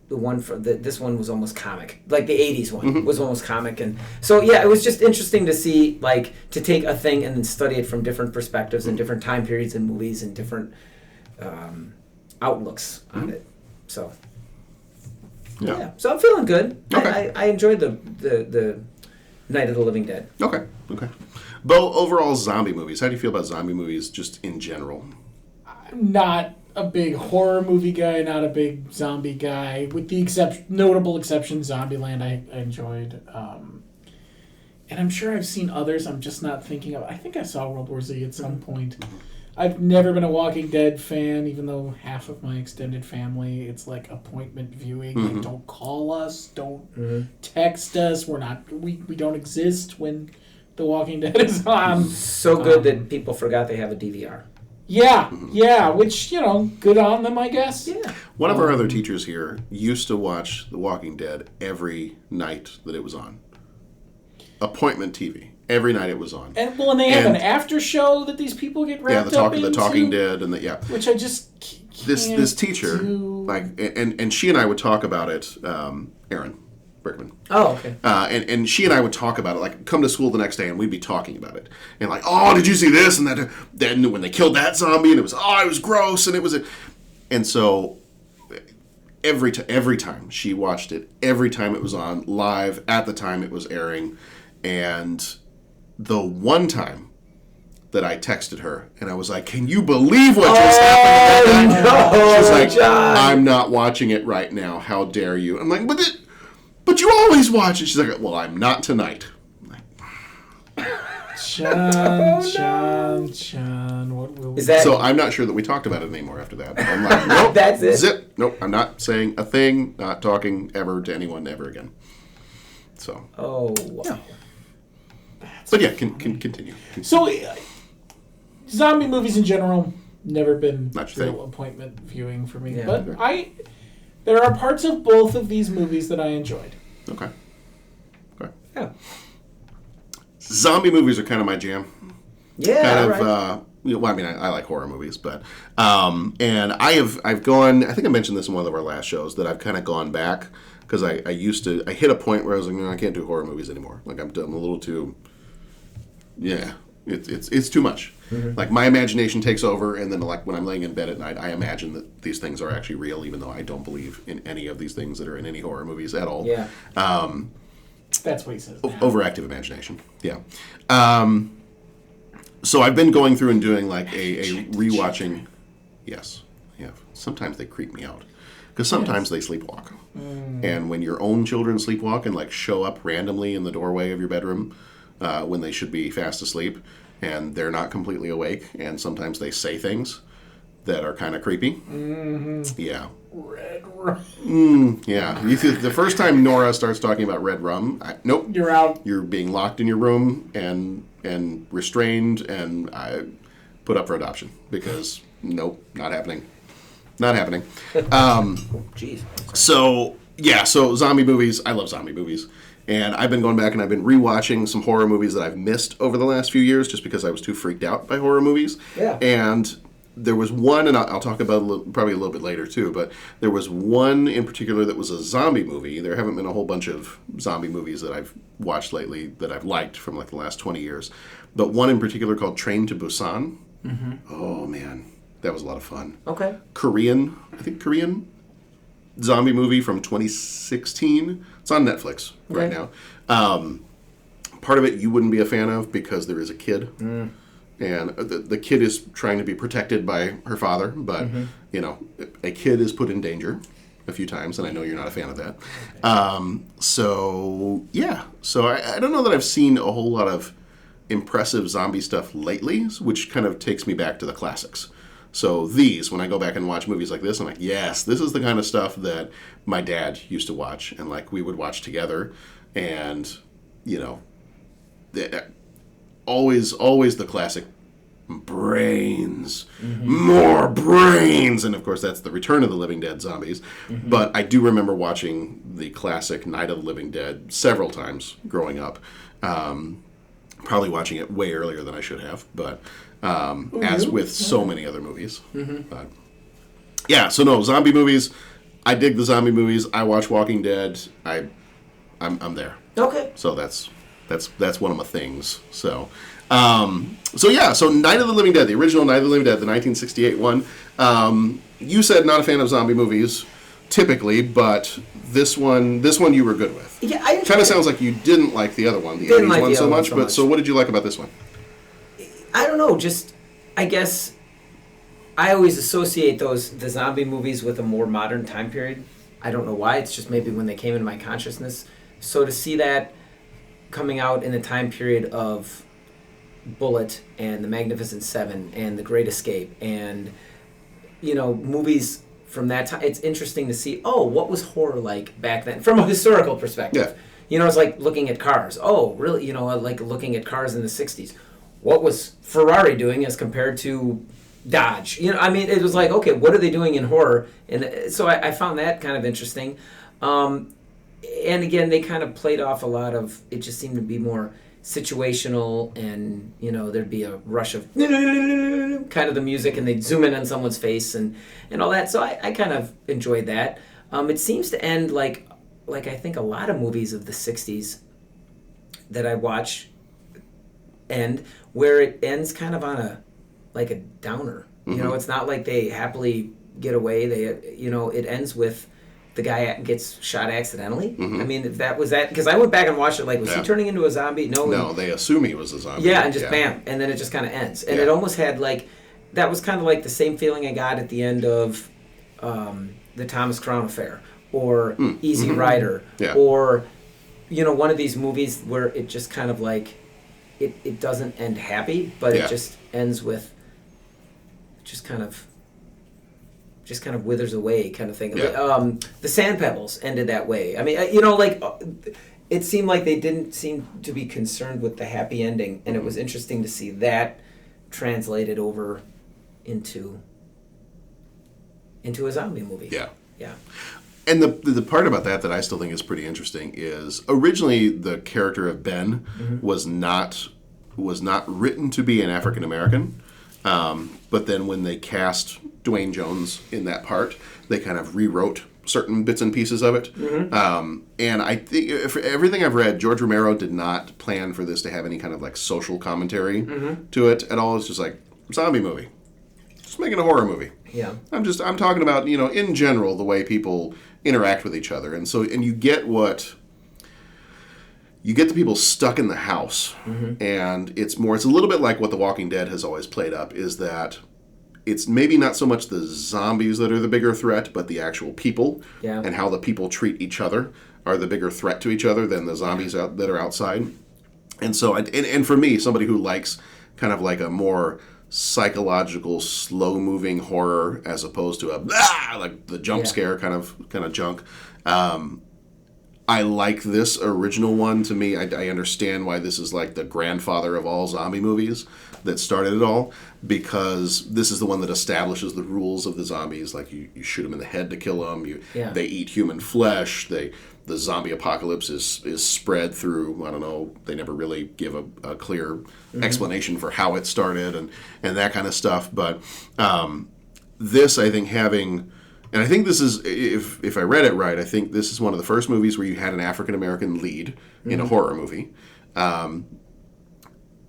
one for this one was almost comic. Like the 80s one was almost comic. And so, it was just interesting to see, like, to take a thing and then study it from different perspectives and different time periods in movies and different outlooks on it. So, so I'm feeling good. Okay. I enjoyed the Night of the Living Dead. Okay. Bo, overall zombie movies. How do you feel about zombie movies just in general? I'm not a big horror movie guy, not a big zombie guy. With the notable exception, Zombieland I enjoyed. And I'm sure I've seen others I'm just not thinking of. I think I saw World War Z at some point. I've never been a Walking Dead fan, even though half of my extended family, it's like appointment viewing. Like, don't call us, don't text us. We don't exist when The Walking Dead is on. So good that people forgot they have a DVR. Yeah, which, good on them, I guess. Yeah. One of our other teachers here used to watch The Walking Dead every night that it was on. Appointment TV. Every night it was on. And they have an after show that these people get wrapped up into. The Talking Dead and which I just can't this teacher and she and I would talk about it. Erin Brickman. Oh, okay. And she and I would talk about it, like come to school the next day and we'd be talking about it and like, oh, did you see this and that? Then when they killed that zombie and it was gross and it was and so every time she watched it, every time it was on live at the time it was airing. And the one time that I texted her and I was like, can you believe what just happened? No, she's like, John. I'm not watching it right now. How dare you? I'm like, but you always watch it. She's like, well, I'm not tonight. John, what will is that? So I'm not sure that we talked about it anymore after that. I'm like, nope, that's it. Zip. Nope, I'm not saying a thing, not talking ever to anyone ever again. So. Oh, wow. Yeah. But yeah, continue. So, zombie movies in general, never been real appointment viewing for me. Yeah. But there are parts of both of these movies that I enjoyed. Okay. Yeah. Zombie movies are kind of my jam. Yeah, I like horror movies, but and I've gone. I think I mentioned this in one of our last shows that I've kind of gone back because I hit a point where I was like, I can't do horror movies anymore. Like I'm a little too. Yeah, it's too much. Mm-hmm. Like my imagination takes over, and then like when I'm laying in bed at night, I imagine that these things are actually real, even though I don't believe in any of these things that are in any horror movies at all. Yeah. That's what he says. Overactive imagination. Yeah. So I've been going through and doing like a rewatching. Yes. Yeah. Sometimes they creep me out because sometimes they sleepwalk, and when your own children sleepwalk and like show up randomly in the doorway of your bedroom. When they should be fast asleep and they're not completely awake and sometimes they say things that are kind of creepy. Mm-hmm. Yeah. Red rum. Yeah. The first time Nora starts talking about red rum, nope. You're out. You're being locked in your room and restrained and I put up for adoption because nope, not happening. Not happening. Jeez. So Yeah, so zombie movies, I love zombie movies. And I've been going back and I've been rewatching some horror movies that I've missed over the last few years just because I was too freaked out by horror movies. Yeah. And there was one, and I'll talk about it probably a little bit later too, but there was one in particular that was a zombie movie. There haven't been a whole bunch of zombie movies that I've watched lately that I've liked from like the last 20 years. But one in particular called Train to Busan. Mm-hmm. Oh, man. That was a lot of fun. Okay. Korean zombie movie from 2016. It's on Netflix right now. Part of it you wouldn't be a fan of because there is a kid. And the kid is trying to be protected by her father, but, you know, a kid is put in danger a few times, and I know you're not a fan of that. So I don't know that I've seen a whole lot of impressive zombie stuff lately, which kind of takes me back to the classics. So when I go back and watch movies like this, I'm like, yes, this is the kind of stuff that my dad used to watch, and like we would watch together, and you know, always the classic brains, more brains, and of course that's the Return of the Living Dead zombies. But I do remember watching the classic Night of the Living Dead several times growing up. Probably watching it way earlier than I should have, but as with so many other movies. But, yeah, so no, zombie movies. I dig the zombie movies. I watch Walking Dead. I'm there. Okay. So that's one of my things. So so Night of the Living Dead, the original Night of the Living Dead, the 1968 one. You said not a fan of zombie movies typically, but this one you were good with. Yeah, kind of sounds like you didn't like the other one, the 80s one so much. But so what did you like about this one? I don't know. Just I guess I always associate the zombie movies with a more modern time period. I don't know why. It's just maybe when they came into my consciousness. So to see that coming out in the time period of Bullet and The Magnificent Seven and The Great Escape and, you know, movies from that time, it's interesting to see, what was horror like back then from a historical perspective? Yeah. You know, it's like looking at cars. Oh, really? You know, like looking at cars in the 60s. What was Ferrari doing as compared to Dodge? You know, I mean, it was like, okay, what are they doing in horror? And so I found that kind of interesting. And again, they kind of played off a lot of, it just seemed to be more situational, and, you know, there'd be a rush of kind of the music, and they'd zoom in on someone's face and all that. So I kind of enjoyed that. It seems to end like I think a lot of movies of the 60s that I watch end, where it ends kind of on a downer. You know, it's not like they happily get away. It ends with the guy gets shot accidentally. I mean, if that was that, because I went back and watched it, was he turning into a zombie? No, they assume he was a zombie. Yeah, and just bam, and then it just kind of ends. And it almost had that was kind of like the same feeling I got at the end of the Thomas Crown Affair, or Easy Rider, or, you know, one of these movies where it just kind of it doesn't end happy, but it just ends with just kind of withers away kind of thing. The Sand Pebbles ended that way. I mean, you know, it seemed like they didn't seem to be concerned with the happy ending, and it was interesting to see that translated over into a zombie movie. Yeah. And the part about that I still think is pretty interesting is originally the character of Ben was not written to be an African American, but then when they cast Dwayne Jones in that part, they kind of rewrote certain bits and pieces of it. And I think, for everything I've read, George Romero did not plan for this to have any kind of social commentary to it at all. It's just zombie movie. Just making a horror movie. Yeah. I'm talking about, you know, in general, the way people interact with each other. And you get the people stuck in the house. And it's a little bit like what The Walking Dead has always played up, is that it's maybe not so much the zombies that are the bigger threat, but the actual people and how the people treat each other are the bigger threat to each other than the zombies that are outside. And so, and for me, somebody who likes kind of a more psychological, slow-moving horror as opposed to the jump scare kind of junk, I like this original one. To me, I understand why this is like the grandfather of all zombie movies that started it all, because this is the one that establishes the rules of the zombies. Like you shoot them in the head to kill them. They eat human flesh. The zombie apocalypse is spread through, I don't know, they never really give a clear explanation for how it started and that kind of stuff. But this, I think, and I think this is, if I read it right, I think this is one of the first movies where you had an African-American lead in a horror movie.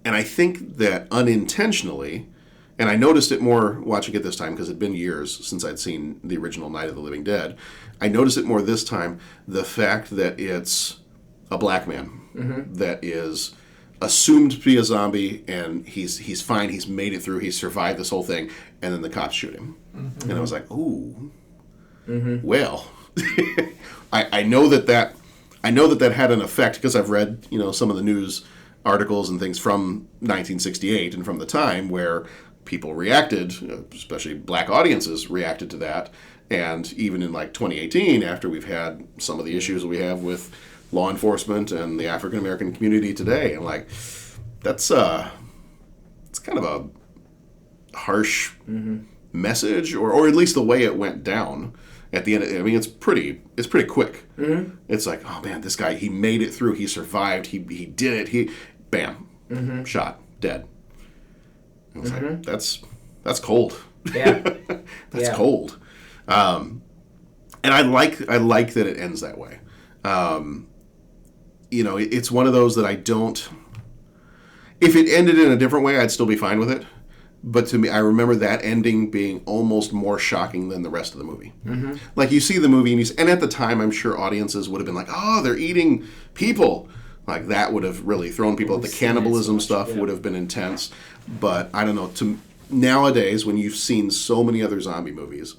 And I think that unintentionally, and I noticed it more watching it this time because it had been years since I'd seen the original Night of the Living Dead. I noticed it more this time, the fact that it's a black man that is assumed to be a zombie, and he's fine, he's made it through, he's survived this whole thing, and then the cops shoot him. And I was like, ooh. Well, I know that had an effect because I've read some of the news articles and things from 1968 and from the time where people reacted, especially black audiences reacted to that, and even in like 2018, after we've had some of the issues we have with law enforcement and the African American community today, and like that's it's kind of a harsh message, or at least the way it went down. At the end, I mean, it's pretty quick. It's like, oh man, this guy, he made it through. He survived. He did it. Bam, shot, dead. I was like, that's cold. Yeah, that's cold. And I like that it ends that way. It's one of those that I don't. If it ended in a different way, I'd still be fine with it. But to me, I remember that ending being almost more shocking than the rest of the movie. Like, you see the movie, and at the time, I'm sure audiences would have been like, oh, they're eating people. Like, that would have really thrown people. The cannibalism stuff would have been intense. But, I don't know, nowadays, when you've seen so many other zombie movies,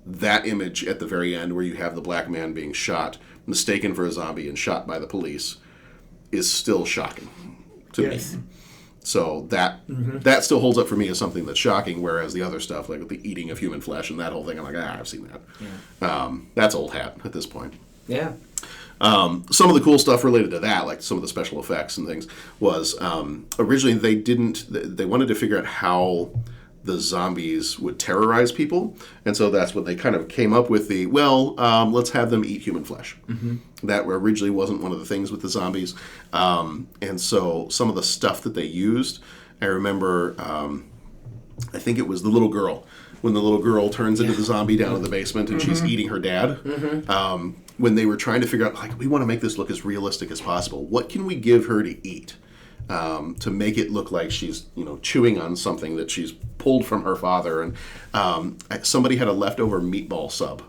that image at the very end where you have the black man being shot, mistaken for a zombie, and shot by the police is still shocking to me. So that still holds up for me as something that's shocking, whereas the other stuff, like with the eating of human flesh and that whole thing, I'm like, I've seen that. Yeah. That's old hat at this point. Yeah. Some of the cool stuff related to that, like some of the special effects and things, was originally they wanted to figure out how the zombies would terrorize people, and so that's what they kind of came up with let's have them eat human flesh. That originally wasn't one of the things with the zombies, and so some of the stuff that they used, I remember, I think it was the little girl, when the little girl turns into the zombie down in the basement and she's eating her dad, when they were trying to figure out, like, we want to make this look as realistic as possible, what can we give her to eat? To make it look like she's, chewing on something that she's pulled from her father. And somebody had a leftover meatball sub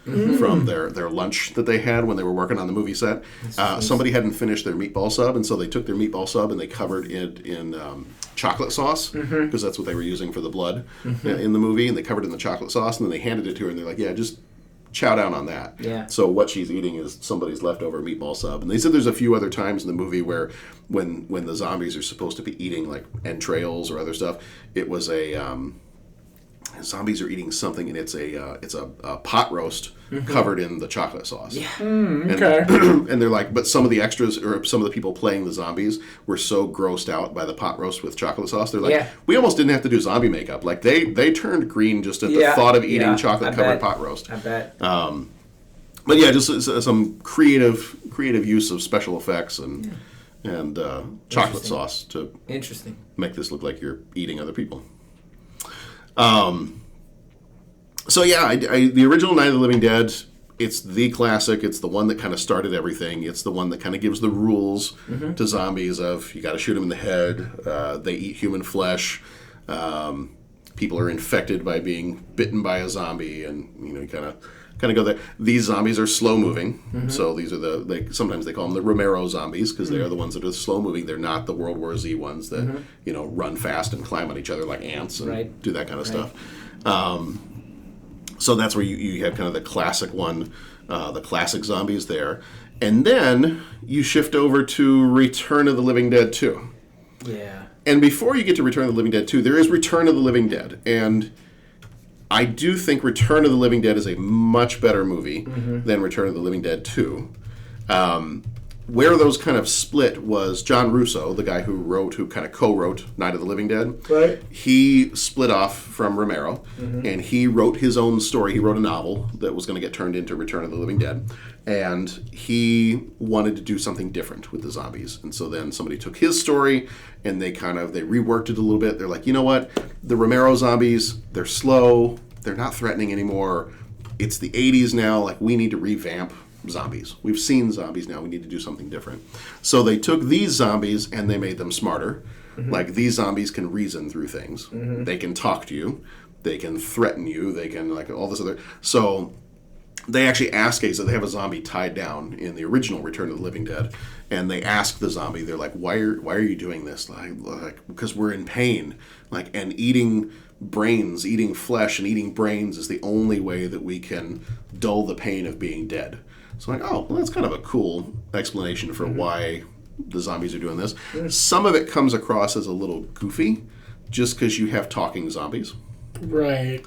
from their lunch that they had when they were working on the movie set. Somebody hadn't finished their meatball sub, and so they took their meatball sub and they covered it in chocolate sauce, because that's what they were using for the blood in the movie, and they covered it in the chocolate sauce, and then they handed it to her, and they're like, yeah, just chow down on that. Yeah. So what she's eating is somebody's leftover meatball sub. And they said there's a few other times in the movie where when the zombies are supposed to be eating like entrails or other stuff, it was zombies are eating something, and it's a pot roast covered in the chocolate sauce. Yeah. Okay. And they're like, but some of the extras or some of the people playing the zombies were so grossed out by the pot roast with chocolate sauce. They're like, we almost didn't have to do zombie makeup. Like they turned green just at the thought of eating chocolate covered pot roast. I bet. But yeah, just some creative use of special effects and chocolate sauce to make this look like you're eating other people. So yeah, the original Night of the Living Dead, it's the classic. It's the one that kind of started everything. It's the one that kind of gives the rules to zombies of, you got to shoot them in the head. They eat human flesh. People are infected by being bitten by a zombie, and you kind of go there. These zombies are slow moving, so these are sometimes they call them the Romero zombies, because they are the ones that are slow moving. They're not the World War Z ones that run fast and climb on each other like ants and do that kind of stuff. So that's where you have kind of the classic one, the classic zombies there, and then you shift over to Return of the Living Dead 2. Yeah. And before you get to Return of the Living Dead 2, there is Return of the Living Dead, and I do think Return of the Living Dead is a much better movie than Return of the Living Dead 2. Where those kind of split was John Russo, the guy who kind of co-wrote Night of the Living Dead. Right. He split off from Romero, and he wrote his own story. He wrote a novel that was going to get turned into Return of the Living Dead, and he wanted to do something different with the zombies. And so then somebody took his story, and they reworked it a little bit. They're like, you know what? The Romero zombies, they're slow. They're not threatening anymore. It's the 80s now. Like, we need to revamp zombies. We've seen zombies now. We need to do something different. So they took these zombies and they made them smarter. Like, these zombies can reason through things. They can talk to you. They can threaten you. They can, like, all this other... So they actually ask so they have a zombie tied down in the original Return of the Living Dead, and they ask the zombie, they're like, why are you doing this? Like, because we're in pain. Like, and eating flesh and eating brains is the only way that we can dull the pain of being dead. So like, oh, well, that's kind of a cool explanation for why the zombies are doing this. Some of it comes across as a little goofy, just because you have talking zombies. Right.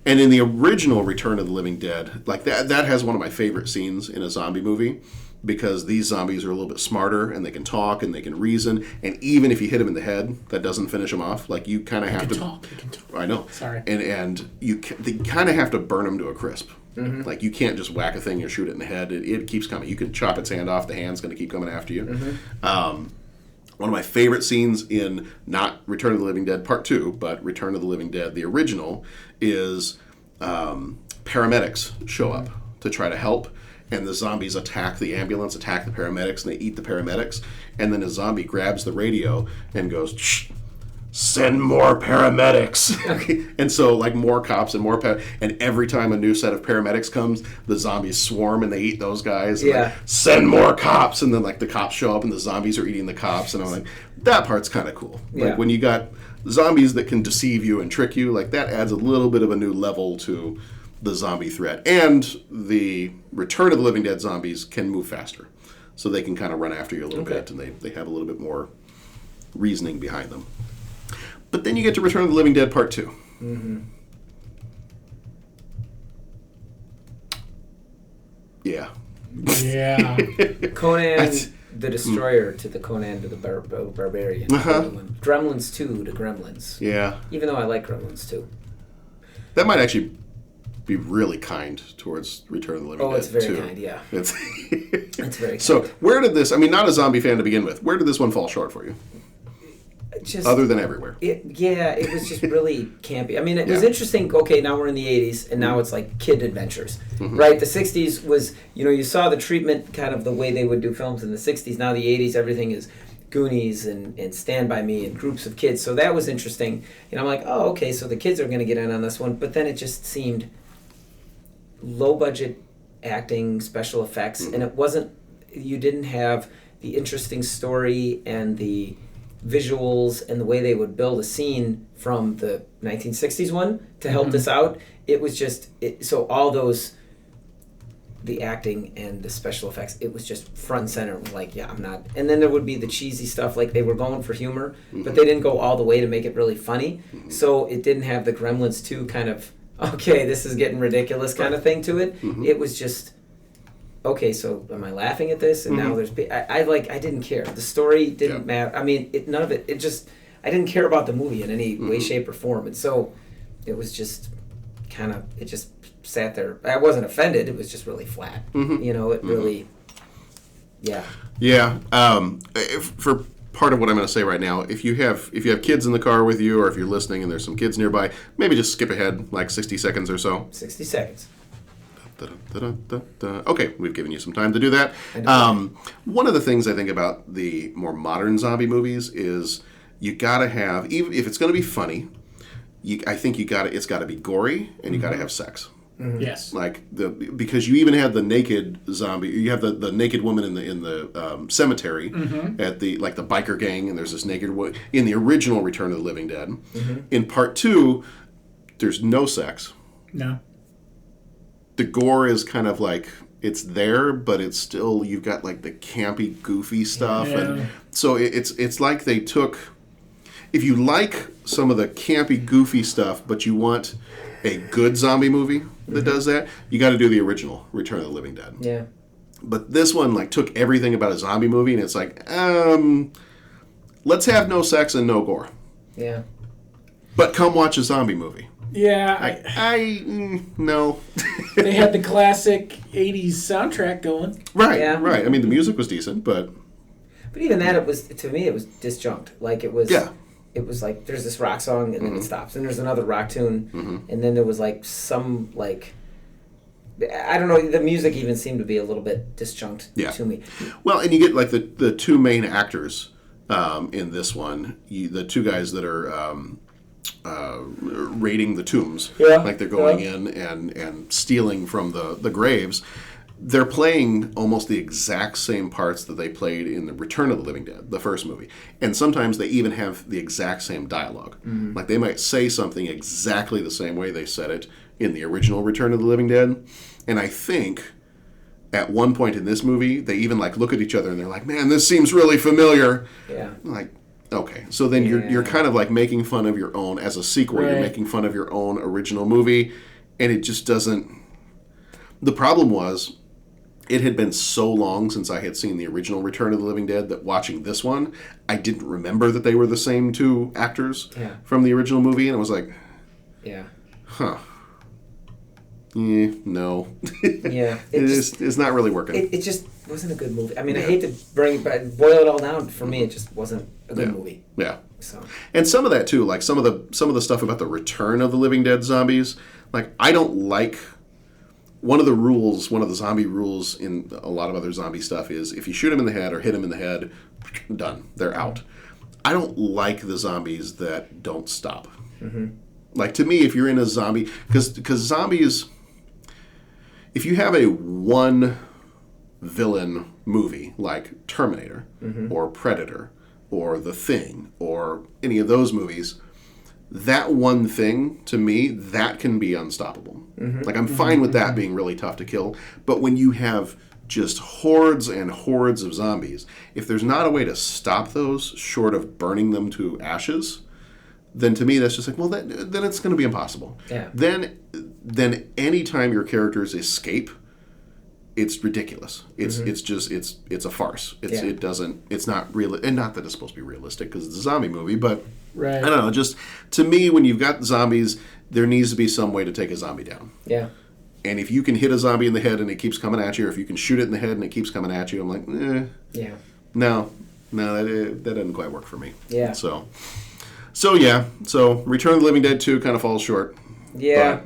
And in the original Return of the Living Dead, like that has one of my favorite scenes in a zombie movie, because these zombies are a little bit smarter and they can talk and they can reason, and even if you hit them in the head, that doesn't finish them off. Like, you kind of have to talk. I know. Sorry. And they kind of have to burn them to a crisp. Like, you can't just whack a thing and shoot it in the head. It keeps coming. You can chop its hand off. The hand's going to keep coming after you. One of my favorite scenes in not Return of the Living Dead Part 2, but Return of the Living Dead, the original, is paramedics show up to try to help, and the zombies attack the ambulance, attack the paramedics, and they eat the paramedics. And then a zombie grabs the radio and goes, shh, send more paramedics. And so, like, more cops and more and every time a new set of paramedics comes, the zombies swarm and they eat those guys. And like, send more cops. And then, like, the cops show up and the zombies are eating the cops. And I'm like, that part's kind of cool. Like, when you got zombies that can deceive you and trick you, like, that adds a little bit of a new level to the zombie threat. And the Return of the Living Dead zombies can move faster, so they can kind of run after you a little bit, and they have a little bit more reasoning behind them. But then you get to Return of the Living Dead Part 2. Yeah. Conan the Destroyer to the Conan to the Barbarian. Gremlins 2 to Gremlins. Yeah. Even though I like Gremlins 2. That might actually be really kind towards Return of the Living Dead. Oh, it's very too. kind, yeah. It's very kind. So, where did this, not a zombie fan to begin with, where did this one fall short for you? Other than everywhere. It was just really campy. It was interesting. Okay, now we're in the 80s, and now it's like kid adventures, right? The 60s was, you saw the treatment, kind of the way they would do films in the 60s. Now the 80s, everything is Goonies and Stand By Me and groups of kids. So that was interesting. And I'm like, oh, okay, so the kids are going to get in on this one. But then it just seemed low-budget acting, special effects, and it wasn't, you didn't have the interesting story and the visuals and the way they would build a scene from the 1960s one to help this out. It was just so all those, the acting and the special effects, it was just front and center. Like, I'm not. And then there would be the cheesy stuff, like they were going for humor, but they didn't go all the way to make it really funny. So it didn't have the Gremlins 2 kind of, okay, this is getting ridiculous kind of thing to it. It was just, okay, so am I laughing at this? And now there's... I didn't care. The story didn't matter. None of it... It just... I didn't care about the movie in any way, shape, or form. And so it was just kind of... It just sat there. I wasn't offended. It was just really flat. It really... Yeah. Yeah. For part of what I'm going to say right now, if you have kids in the car with you, or if you're listening and there's some kids nearby, maybe just skip ahead like 60 seconds or so. 60 seconds. Okay, we've given you some time to do that. One of the things I think about the more modern zombie movies is you gotta have, even if it's going to be funny, I think it's got to be gory, and you got to have sex. Yes. Because you even had the naked zombie. You have the naked woman in the cemetery at the biker gang, and there's this naked woman in the original Return of the Living Dead. In Part 2, there's no sex. No. The gore is kind of like, it's there, but it's still, you've got like the campy, goofy stuff. Yeah. And so it's like they took, if you like some of the campy, goofy stuff, but you want a good zombie movie that does that, you got to do the original Return of the Living Dead. Yeah. But this one like took everything about a zombie movie and it's like, let's have no sex and no gore. Yeah. But come watch a zombie movie. Yeah. No. They had the classic 80s soundtrack going. Right, Yeah. right. I mean, the music was decent, but... But even that, to me, it was disjunct. Like, it was... Yeah. It was like, there's this rock song, and then it stops. And there's another rock tune, and then there was, like, some, like... I don't know, the music even seemed to be a little bit disjunct to me. Well, and you get, like, the two main actors in this one. The two guys that are... raiding the tombs, like they're going in and stealing from the graves. They're playing almost the exact same parts that they played in the Return of the Living Dead, the first movie. And sometimes they even have the exact same dialogue. Like they might say something exactly the same way they said it in the original Return of the Living Dead. And I think at one point in this movie, they even like look at each other and they're like, "Man, this seems really familiar." Yeah. Like, okay, so then you're kind of like making fun of your own, as a sequel, you're making fun of your own original movie, and it just doesn't... The problem was, it had been so long since I had seen the original Return of the Living Dead that watching this one, I didn't remember that they were the same two actors from the original movie, and I was like... Yeah. Huh. No. Yeah. It's not really working. It just wasn't a good movie. I mean, I hate to boil it all down. For me, it just wasn't a good movie. Yeah. So. And some of that too, like some of the stuff about the Return of the Living Dead zombies, like I don't like... One of the zombie rules in a lot of other zombie stuff is if you shoot them in the head or hit them in the head, done. They're out. I don't like the zombies that don't stop. Like, to me, if you're in a zombie... Because zombies... If you have a one villain movie like Terminator or Predator or The Thing or any of those movies, that one thing, to me, that can be unstoppable. Like, I'm fine with that being really tough to kill, but when you have just hordes and hordes of zombies, if there's not a way to stop those short of burning them to ashes, then to me that's just like, well, then it's going to be impossible. Yeah. Then anytime your characters escape, it's ridiculous. It's a farce. It's not real, and not that it's supposed to be realistic because it's a zombie movie, but I don't know. Just to me, when you've got zombies, there needs to be some way to take a zombie down. Yeah. And if you can hit a zombie in the head and it keeps coming at you, or if you can shoot it in the head and it keeps coming at you, I'm like, yeah, no, that doesn't quite work for me. Yeah. So Return of the Living Dead 2 kind of falls short. Yeah.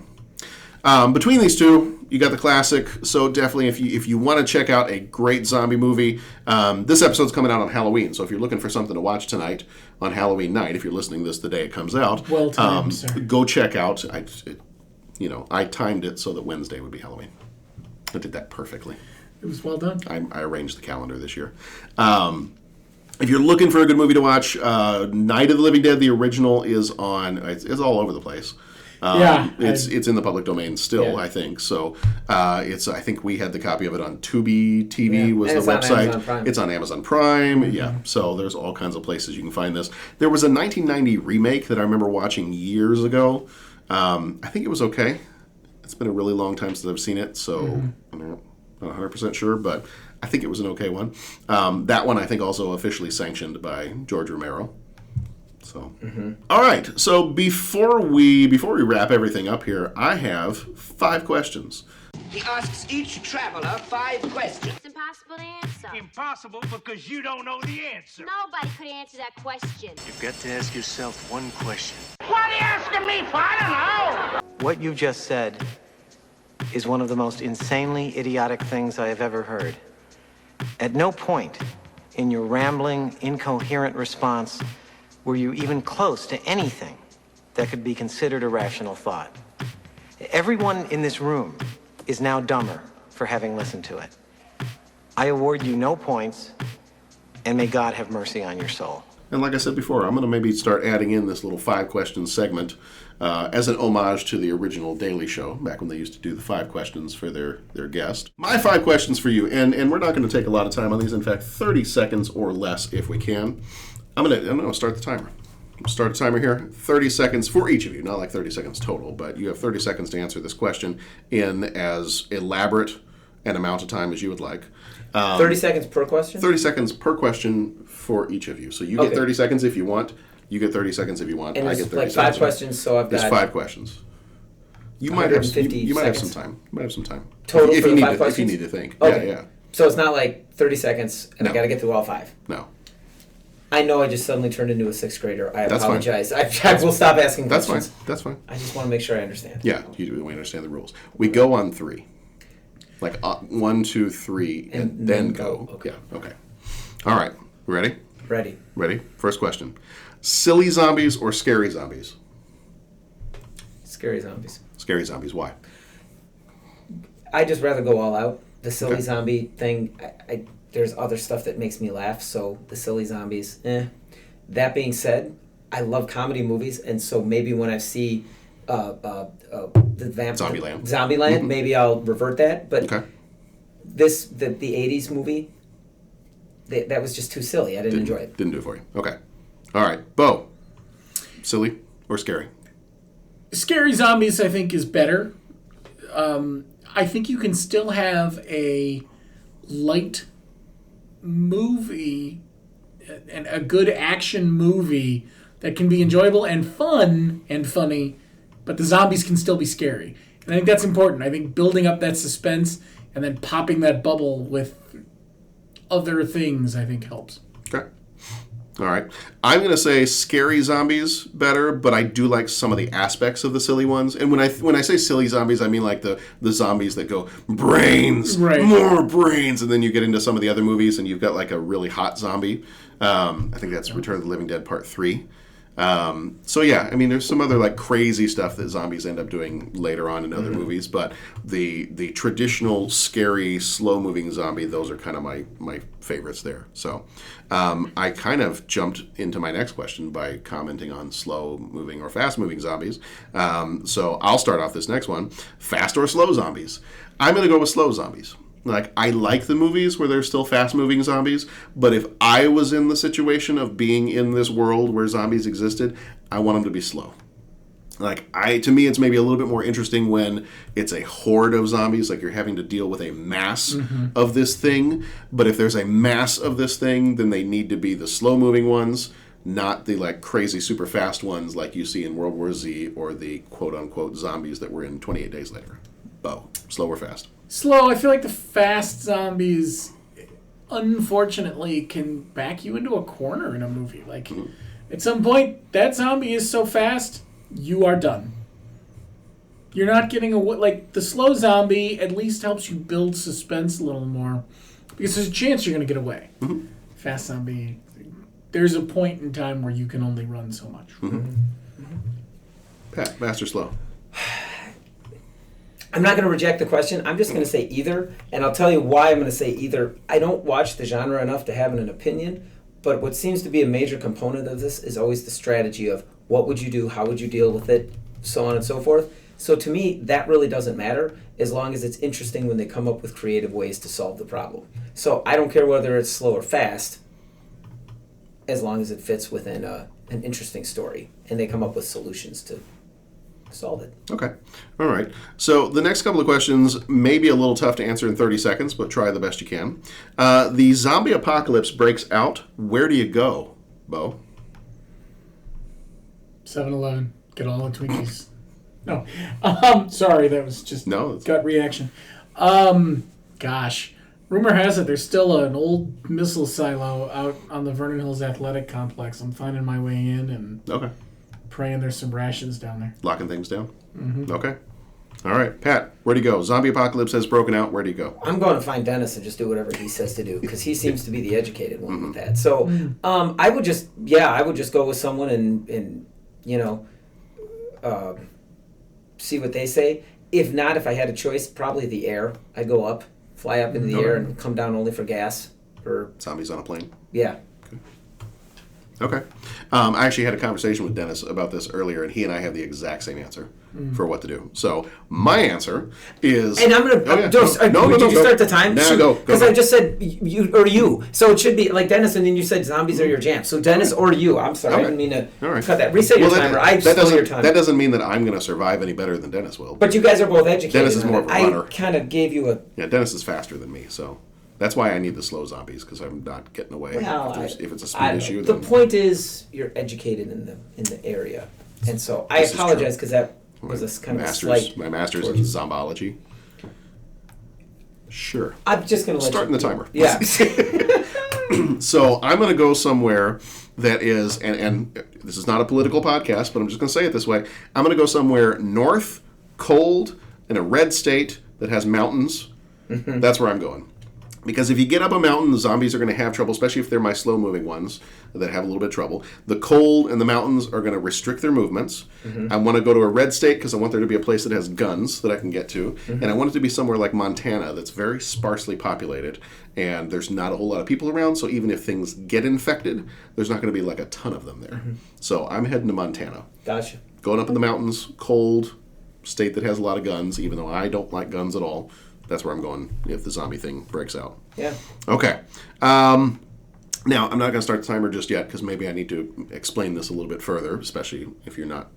But, between these two, you got the classic. So definitely, if you want to check out a great zombie movie, this episode's coming out on Halloween. So if you're looking for something to watch tonight on Halloween night, if you're listening this the day it comes out, well timed, sir. Go check out. I timed it so that Wednesday would be Halloween. I did that perfectly. It was well done. I arranged the calendar this year. If you're looking for a good movie to watch, Night of the Living Dead, the original, is on. It's all over the place. It's in the public domain still, I think. So I think we had the copy of it on Tubi TV was the website. It's on Amazon Prime. Yeah. So there's all kinds of places you can find this. There was a 1990 remake that I remember watching years ago. I think it was okay. It's been a really long time since I've seen it, so I'm not 100% sure, but I think it was an okay one. That one I think also officially sanctioned by George Romero. So, all right. So before we wrap everything up here, I have 5 questions. He asks each traveler 5 questions. It's impossible to answer. Impossible because you don't know the answer. Nobody could answer that question. You've got to ask yourself one question. What are you asking me for? I don't know. What you've just said is one of the most insanely idiotic things I have ever heard. At no point in your rambling, incoherent response were you even close to anything that could be considered a rational thought. Everyone in this room is now dumber for having listened to it. I award you no points, and may God have mercy on your soul. And like I said before, I'm going to maybe start adding in this little 5-question segment as an homage to the original Daily Show, back when they used to do the 5 questions for their guest. My 5 questions for you, and we're not going to take a lot of time on these. In fact, 30 seconds or less if we can. I'm going to start the timer. Start a timer here. 30 seconds for each of you. Not like 30 seconds total, but you have 30 seconds to answer this question in as elaborate an amount of time as you would like. 30 seconds per question? 30 seconds per question for each of you. So you get 30 seconds if you want. You get 30 seconds if you want. And I there's get 30 like seconds. 5 questions, so I've got... There's 5 questions. You might have some seconds. time. You might have some time. Total if for you the need 5 questions? If you need to think. Okay. Yeah. So it's not like 30 seconds and I got to get through all 5? No. I know I just suddenly turned into a 6th grader. I That's apologize. I will stop asking That's questions. That's fine. I just want to make sure I understand. Yeah, we understand the rules. We go on 3. Like 1, 2, 3, and then go. Okay. Yeah, okay. All right. Ready? Ready. First question. Silly zombies or scary zombies? Scary zombies. Scary zombies. Why? I just rather go all out. The silly zombie thing, there's other stuff that makes me laugh, so the silly zombies, That being said, I love comedy movies, and so maybe when I see the Zombieland, maybe I'll revert that. But the 80s movie, that was just too silly. I didn't enjoy it. Didn't do it for you. Okay. All right. Bo, silly or scary? Scary zombies, I think, is better. I think you can still have a light movie and a good action movie that can be enjoyable and fun and funny, but the zombies can still be scary. And I think that's important. I think building up that suspense and then popping that bubble with other things, I think, helps. Okay. All right. I'm going to say scary zombies better, but I do like some of the aspects of the silly ones. And when I say silly zombies, I mean like the zombies that go, brains, more brains. And then you get into some of the other movies and you've got like a really hot zombie. I think that's Return of the Living Dead Part 3. So yeah, I mean, there's some other like crazy stuff that zombies end up doing later on in other movies, but the traditional scary slow moving zombie, those are kind of my favorites there. So I kind of jumped into my next question by commenting on slow moving or fast moving zombies. So I'll start off this next one: fast or slow zombies. I'm going to go with slow zombies. Like, I like the movies where there's still fast-moving zombies, but if I was in the situation of being in this world where zombies existed, I want them to be slow. Like, to me, it's maybe a little bit more interesting when it's a horde of zombies, like you're having to deal with a mass of this thing. But if there's a mass of this thing, then they need to be the slow-moving ones, not the, like, crazy super fast ones like you see in World War Z or the quote-unquote zombies that were in 28 Days Later. Bo, slow or fast? Slow. I feel like the fast zombies, unfortunately, can back you into a corner in a movie. Like, at some point, that zombie is so fast, you are done. You're not getting like, the slow zombie at least helps you build suspense a little more, because there's a chance you're going to get away. Fast zombie, there's a point in time where you can only run so much. Pat, fast or slow? I'm not going to reject the question. I'm just going to say either, and I'll tell you why I'm going to say either. I don't watch the genre enough to have an opinion, but what seems to be a major component of this is always the strategy of what would you do, how would you deal with it, so on and so forth. So to me, that really doesn't matter as long as it's interesting when they come up with creative ways to solve the problem. So I don't care whether it's slow or fast, as long as it fits within an interesting story and they come up with solutions to solve it. Okay. All right. So the next couple of questions may be a little tough to answer in 30 seconds, but try the best you can. The zombie apocalypse breaks out. Where do you go, Bo? 7-Eleven. Get all the Twinkies. No. Sorry, that was just gut reaction. Gosh. Rumor has it there's still an old missile silo out on the Vernon Hills Athletic Complex. I'm finding my way in and praying there's some rations down there. Locking things down? Okay. All right. Pat, where do you go? Zombie apocalypse has broken out. Where do you go? I'm going to find Dennis and just do whatever he says to do because he seems to be the educated one with that. So I would just go with someone and see what they say. If not, if I had a choice, probably the air. I'd go up, fly up into the air and come down only for gas. Or zombies on a plane? Yeah. Okay. Okay. I actually had a conversation with Dennis about this earlier, and he and I have the exact same answer for what to do. So my answer is... And I'm going to... Did you start the time? No, go. Because I just said you. So it should be like Dennis, and then you said zombies are your jam. So Dennis or you. I'm sorry. I didn't mean to cut that. Reset your timer. I stole your time. That doesn't mean that I'm going to survive any better than Dennis will. But you guys are both educated. Dennis is more of a runner. I kind of gave you a... Yeah, Dennis is faster than me, so... That's why I need the slow zombies, because I'm not getting away. Well, if it's a speed issue, the point is you're educated in the area, and so I apologize because that was a kind of a slight. My master's in zombology. Sure. I'm just going to starting the timer. Yeah. So I'm going to go somewhere that is, and this is not a political podcast, but I'm just going to say it this way. I'm going to go somewhere north, cold, in a red state that has mountains. Mm-hmm. That's where I'm going. Because if you get up a mountain, the zombies are going to have trouble, especially if they're my slow-moving ones that have a little bit of trouble. The cold and the mountains are going to restrict their movements. Mm-hmm. I want to go to a red state because I want there to be a place that has guns that I can get to. Mm-hmm. And I want it to be somewhere like Montana that's very sparsely populated. And there's not a whole lot of people around, so even if things get infected, there's not going to be like a ton of them there. Mm-hmm. So I'm heading to Montana. Gotcha. Going up in the mountains, cold, state that has a lot of guns, even though I don't like guns at all. That's where I'm going if the zombie thing breaks out. Yeah. Okay. Now, I'm not going to start the timer just yet because maybe I need to explain this a little bit further, especially if you're not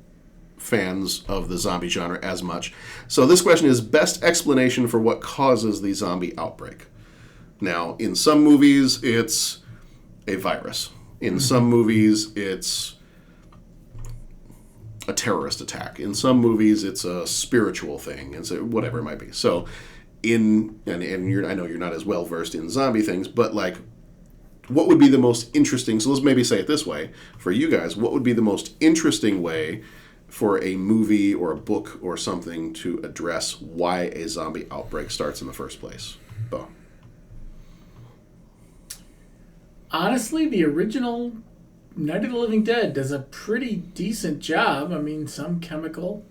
fans of the zombie genre as much. So this question is best explanation for what causes the zombie outbreak. Now, in some movies, it's a virus. In some movies, it's a terrorist attack. In some movies, it's a spiritual thing. And so whatever it might be. So... I know you're not as well versed in zombie things, but like, what would be the most interesting? So let's maybe say it this way for you guys: what would be the most interesting way for a movie or a book or something to address why a zombie outbreak starts in the first place? Bo. Honestly, the original Night of the Living Dead does a pretty decent job. I mean, some chemical,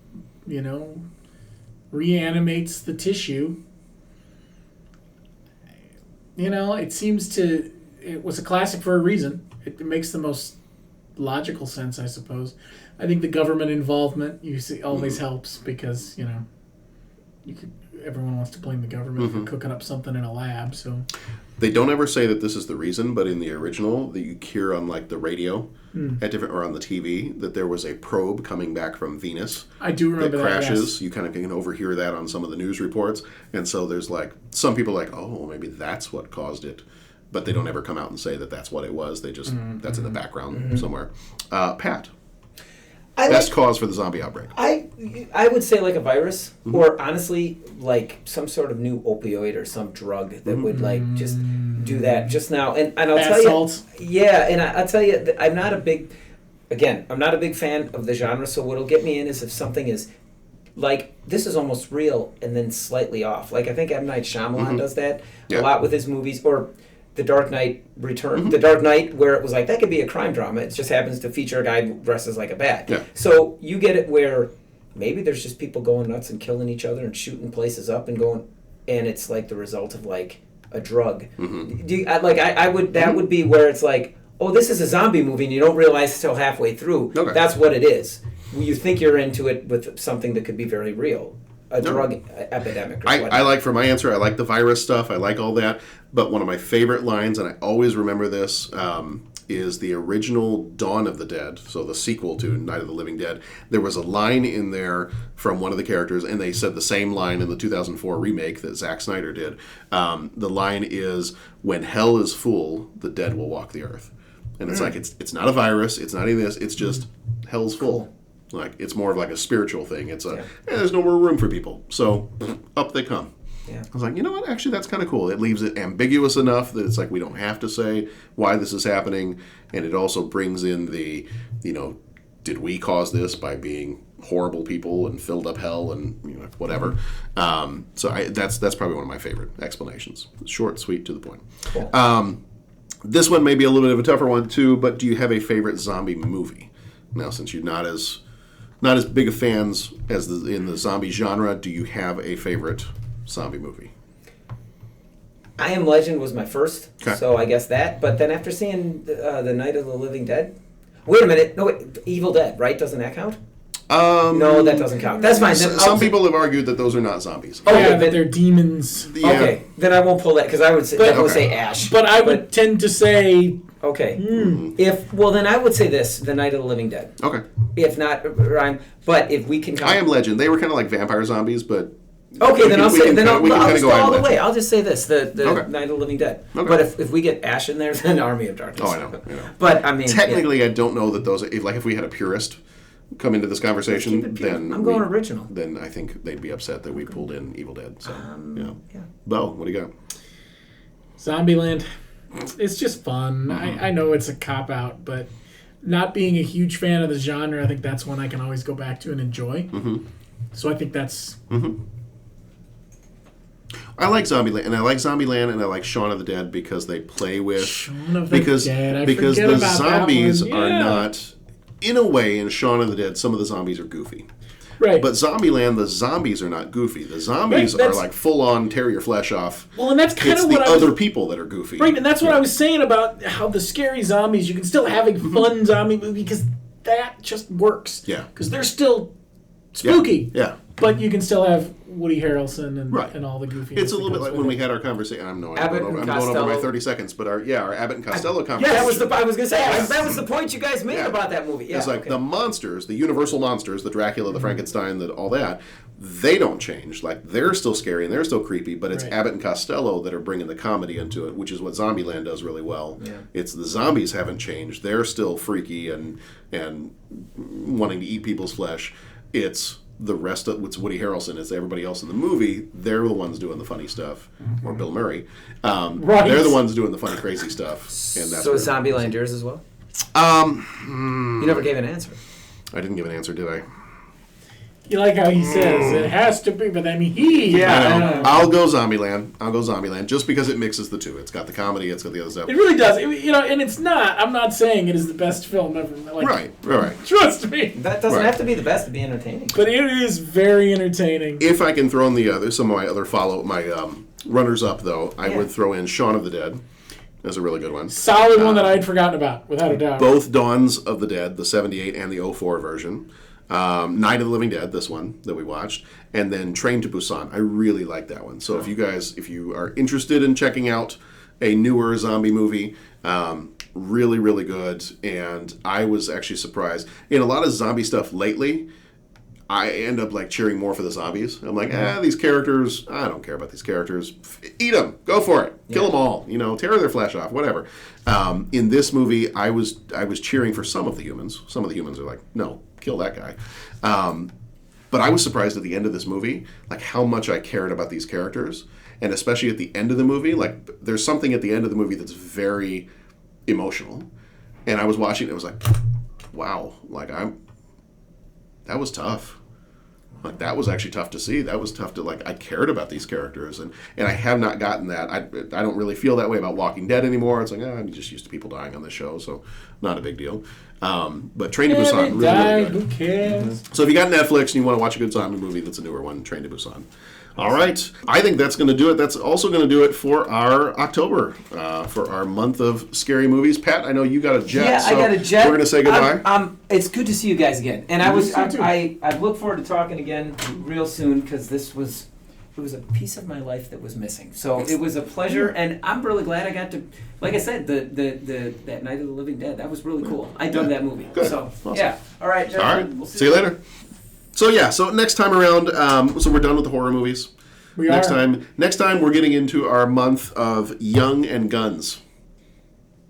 reanimates the tissue. It was a classic for a reason. It makes the most logical sense, I suppose. I think the government involvement always helps because, everyone wants to blame the government for cooking up something in a lab, so... They don't ever say that this is the reason, but in the original, that you hear on like the radio or on the TV that there was a probe coming back from Venus. I do remember that crashes. Yes. You kind of can overhear that on some of the news reports, and so there's like some people are like, oh, maybe that's what caused it, but they don't ever come out and say that that's what it was. They just that's in the background somewhere. Pat. Best cause for the zombie outbreak. I would say like a virus, or honestly like some sort of new opioid or some drug that would like just do that just now. And I'll tell you, yeah, and I'll tell you, I'm not a big fan of the genre. So what'll get me in is if something is like this is almost real and then slightly off. Like I think M. Night Shyamalan does that a lot with his movies, or The Dark Knight Return, The Dark Knight, where it was like, that could be a crime drama. It just happens to feature a guy who dresses like a bat. Yeah. So you get it where maybe there's just people going nuts and killing each other and shooting places up and it's like the result of like a drug. That would be where it's like, oh, this is a zombie movie and you don't realize until halfway through. Okay. That's what it is. You think you're into it with something that could be very real. A drug epidemic. I like, for my answer, I like the virus stuff. I like all that. But one of my favorite lines, and I always remember this, is the original Dawn of the Dead, so the sequel to Night of the Living Dead. There was a line in there from one of the characters, and they said the same line in the 2004 remake that Zack Snyder did. The line is, when hell is full, the dead will walk the earth. And it's like, it's not a virus, it's not any of this, it's just hell's full. Like, it's more of like a spiritual thing. It's there's no more room for people. So, up they come. Yeah. I was like, you know what? Actually, that's kind of cool. It leaves it ambiguous enough that it's like we don't have to say why this is happening. And it also brings in the, did we cause this by being horrible people and filled up hell and whatever. That's probably one of my favorite explanations. Short, sweet, to the point. Cool. This one may be a little bit of a tougher one, too, but do you have a favorite zombie movie? Now, since you're not as big of fans as in the zombie genre, do you have a favorite zombie movie? I Am Legend was my first, so I guess that. But then after seeing the Night of the Living Dead, Wait a minute. No, wait. Evil Dead, right? Doesn't that count? No, that doesn't count. That's fine. Some people have argued that those are not zombies. Oh, yeah, that they're demons. Yeah. Okay, then I won't pull that because I would say Ash. But I would tend to say... Okay. Then I would say this: The Night of the Living Dead. Okay. If not rhyme, but if we can. I Am Legend. They were kind of like vampire zombies, but. Okay, then I'll just go all the way. Legend. I'll just say this: the Okay. Night of the Living Dead. Okay. But if we get Ash in there, then Army of Darkness. Oh, I know. But I mean, technically, I don't know that those. If we had a purist come into this conversation, then I'm going original. Then I think they'd be upset that we pulled in Evil Dead. So yeah. Bo, what do you got? Zombieland. It's just fun. I know it's a cop-out, but not being a huge fan of the genre, I think that's one I can always go back to and enjoy. So I think that's... I like Zombieland, and I like Shaun of the Dead because they play with... Shaun of the Dead, because the zombies are not... In a way, in Shaun of the Dead, some of the zombies are goofy. Right. But Zombieland, the zombies are not goofy. The zombies are like full-on tear your flesh off. Well, and that's kind of what other people that are goofy. Right, and that's what I was saying about how the scary zombies, you can still have a fun zombie movie because that just works. Yeah. Because they're still spooky. Yeah. But you can still have Woody Harrelson and all the goofy. It's a little bit like when we had our conversation. I'm going over my 30 seconds, but our Abbott and Costello conversation. Yeah, that was I was going to say that was the point you guys made about that movie. Yeah, it's like the monsters, the Universal monsters, the Dracula, the Frankenstein, all that. They don't change. Like they're still scary and they're still creepy, but it's Abbott and Costello that are bringing the comedy into it, which is what Zombieland does really well. Yeah. It's the zombies haven't changed. They're still freaky and wanting to eat people's flesh. It's the rest of what's Woody Harrelson, it's everybody else in the movie. They're the ones doing the funny stuff, or Bill Murray. They're the ones doing the funny, crazy stuff. And that's so is Zombieland yours as well? You never gave an answer. I didn't give an answer, did I? You like how he says it has to be, but I mean I'll go Zombieland just because it mixes the two. It's got the comedy, it's got the other stuff. It really does. And it's not. I'm not saying it is the best film ever. Right. Trust me. That doesn't have to be the best to be entertaining. But it is very entertaining. If I can throw in some of my other runners up though, I would throw in Shaun of the Dead. That's a really good one. Solid one that I had forgotten about, without a doubt. Both Dawns of the Dead, the 78 and the 04 version. Night of the Living Dead, this one that we watched, and then Train to Busan. I really like that one. So if you are interested in checking out a newer zombie movie, really, really good. And I was actually surprised. In a lot of zombie stuff lately, I end up cheering more for the zombies. I'm like, these characters, I don't care about these characters. Eat them, go for it, kill them all. Tear their flesh off, whatever. In this movie, I was cheering for some of the humans. Some of the humans are like, no, kill that guy. But I was surprised at the end of this movie, how much I cared about these characters, and especially at the end of the movie. There's something at the end of the movie that's very emotional, and I was watching it. It was like, wow, that was tough. That was actually tough to see. That was tough to I cared about these characters, and I have not gotten that. I don't really feel that way about Walking Dead anymore. It's I'm just used to people dying on this show, so not a big deal. But Train to Busan, really good. Who cares? So if you got Netflix and you want to watch a good zombie movie, that's a newer one, Train to Busan. All right. I think that's going to do it. That's also going to do it for our October, for our month of scary movies. Pat, I know you got a jet. Yeah, so I got a jet. We're going to say goodbye. It's good to see you guys again. And I look forward to talking again real soon because it was a piece of my life that was missing. So it was a pleasure, and I'm really glad I got to, like I said, that Night of the Living Dead. That was really cool. I dug that movie. Good. So awesome. yeah. All right, Jeff. All right. We'll see you later. So next time around, so we're done with the horror movies. Next time we're getting into our month of Young and Guns.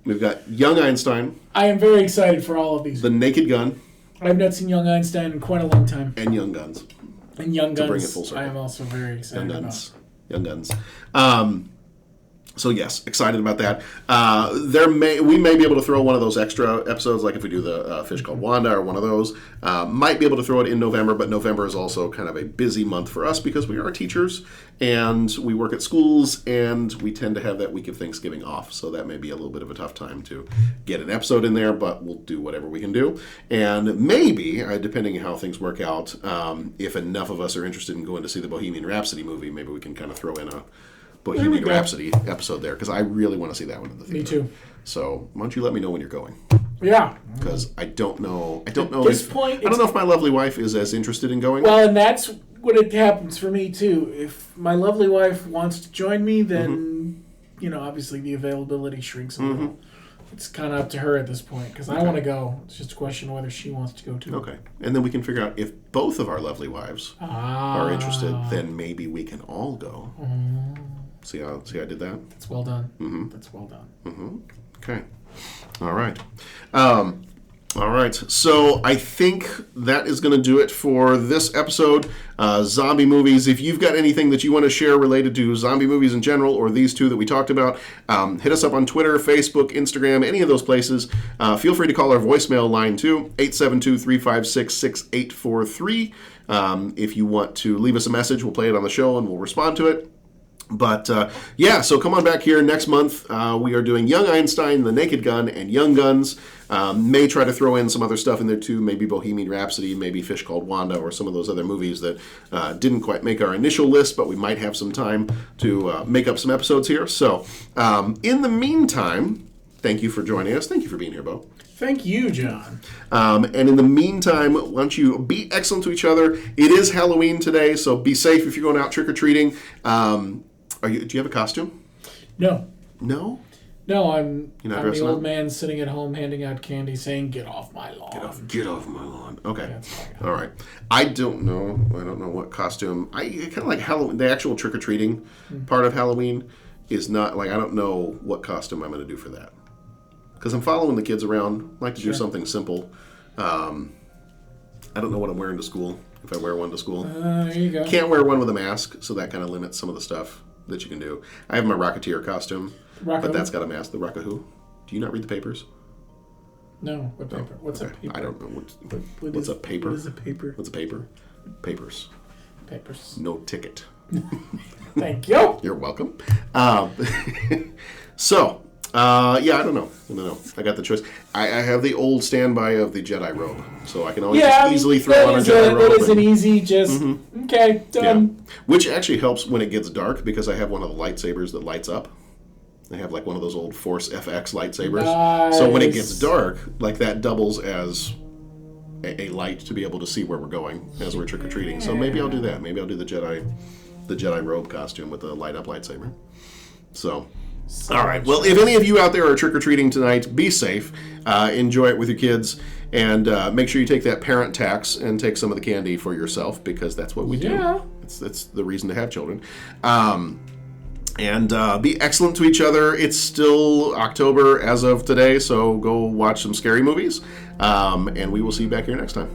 We've got Young Einstein. I am very excited for all of these. The Naked Gun. I have not seen Young Einstein in quite a long time. And Young Guns. And Young Guns. To bring it full circle. I am also very excited about. Young Guns. So yes, excited about that. We may be able to throw one of those extra episodes, like if we do the Fish Called Wanda or one of those. Might be able to throw it in November, but November is also kind of a busy month for us because we are teachers and we work at schools and we tend to have that week of Thanksgiving off. So that may be a little bit of a tough time to get an episode in there, but we'll do whatever we can do. And maybe, depending on how things work out, if enough of us are interested in going to see the Bohemian Rhapsody movie, maybe we can kind of throw in a Bohemian Rhapsody episode there, because I really want to see that one in the theater. Me too. So why don't you let me know when you're going? Yeah. Because I don't know. I don't know. At this point, I don't know if my lovely wife is as interested in going. Well, and that's what it happens for me too. If my lovely wife wants to join me, then obviously the availability shrinks a little. It's kind of up to her at this point because I want to go. It's just a question of whether she wants to go too. Okay, and then we can figure out if both of our lovely wives are interested. Then maybe we can all go. See how I did that? That's well done. That's well done. Okay. All right. All right. So I think that is going to do it for this episode. Zombie movies. If you've got anything that you want to share related to zombie movies in general or these two that we talked about, hit us up on Twitter, Facebook, Instagram, any of those places. Feel free to call our voicemail line too, 872-356-6843. If you want to leave us a message, we'll play it on the show and we'll respond to it. But, so come on back here next month. We are doing Young Einstein, The Naked Gun, and Young Guns. May try to throw in some other stuff in there, too. Maybe Bohemian Rhapsody, maybe Fish Called Wanda, or some of those other movies that didn't quite make our initial list, but we might have some time to make up some episodes here. So, in the meantime, thank you for joining us. Thank you for being here, Bo. Thank you, John. And in the meantime, why don't you be excellent to each other? It is Halloween today, so be safe if you're going out trick-or-treating. Do you have a costume? No. No? No, I'm the old up? man sitting at home handing out candy saying, "Get off my lawn." Get off my lawn. Okay. All right. I don't know what costume. I kind of like Halloween. The actual trick-or-treating part of Halloween is not, like, I don't know what costume I'm going to do for that. Because I'm following the kids around. I like to do something simple. I don't know what I'm wearing to school, if I wear one to school. There you go. Can't wear one with a mask, so that kind of limits some of the stuff that you can do. I have my Rocketeer costume, but that's got a mask. The Rock-a-Who? Do you not read the papers? No. What paper? What's a paper? I don't know. What's a paper? What is a paper? What's a paper? Papers. No ticket. Thank you. You're welcome. I don't know. I got the choice. I have the old standby of the Jedi robe, so I can always easily throw on a Jedi robe. That is an easy, okay, done. Yeah. Which actually helps when it gets dark because I have one of the lightsabers that lights up. I have like one of those old Force FX lightsabers. Nice. So when it gets dark, like that doubles as a light to be able to see where we're going as we're trick-or-treating. So maybe I'll do that. Maybe I'll do the Jedi robe costume with the light up lightsaber. So all right. Well, if any of you out there are trick-or-treating tonight, be safe. Enjoy it with your kids. And make sure you take that parent tax and take some of the candy for yourself because that's what we do. It's the reason to have children. And be excellent to each other. It's still October as of today, so go watch some scary movies. And we will see you back here next time.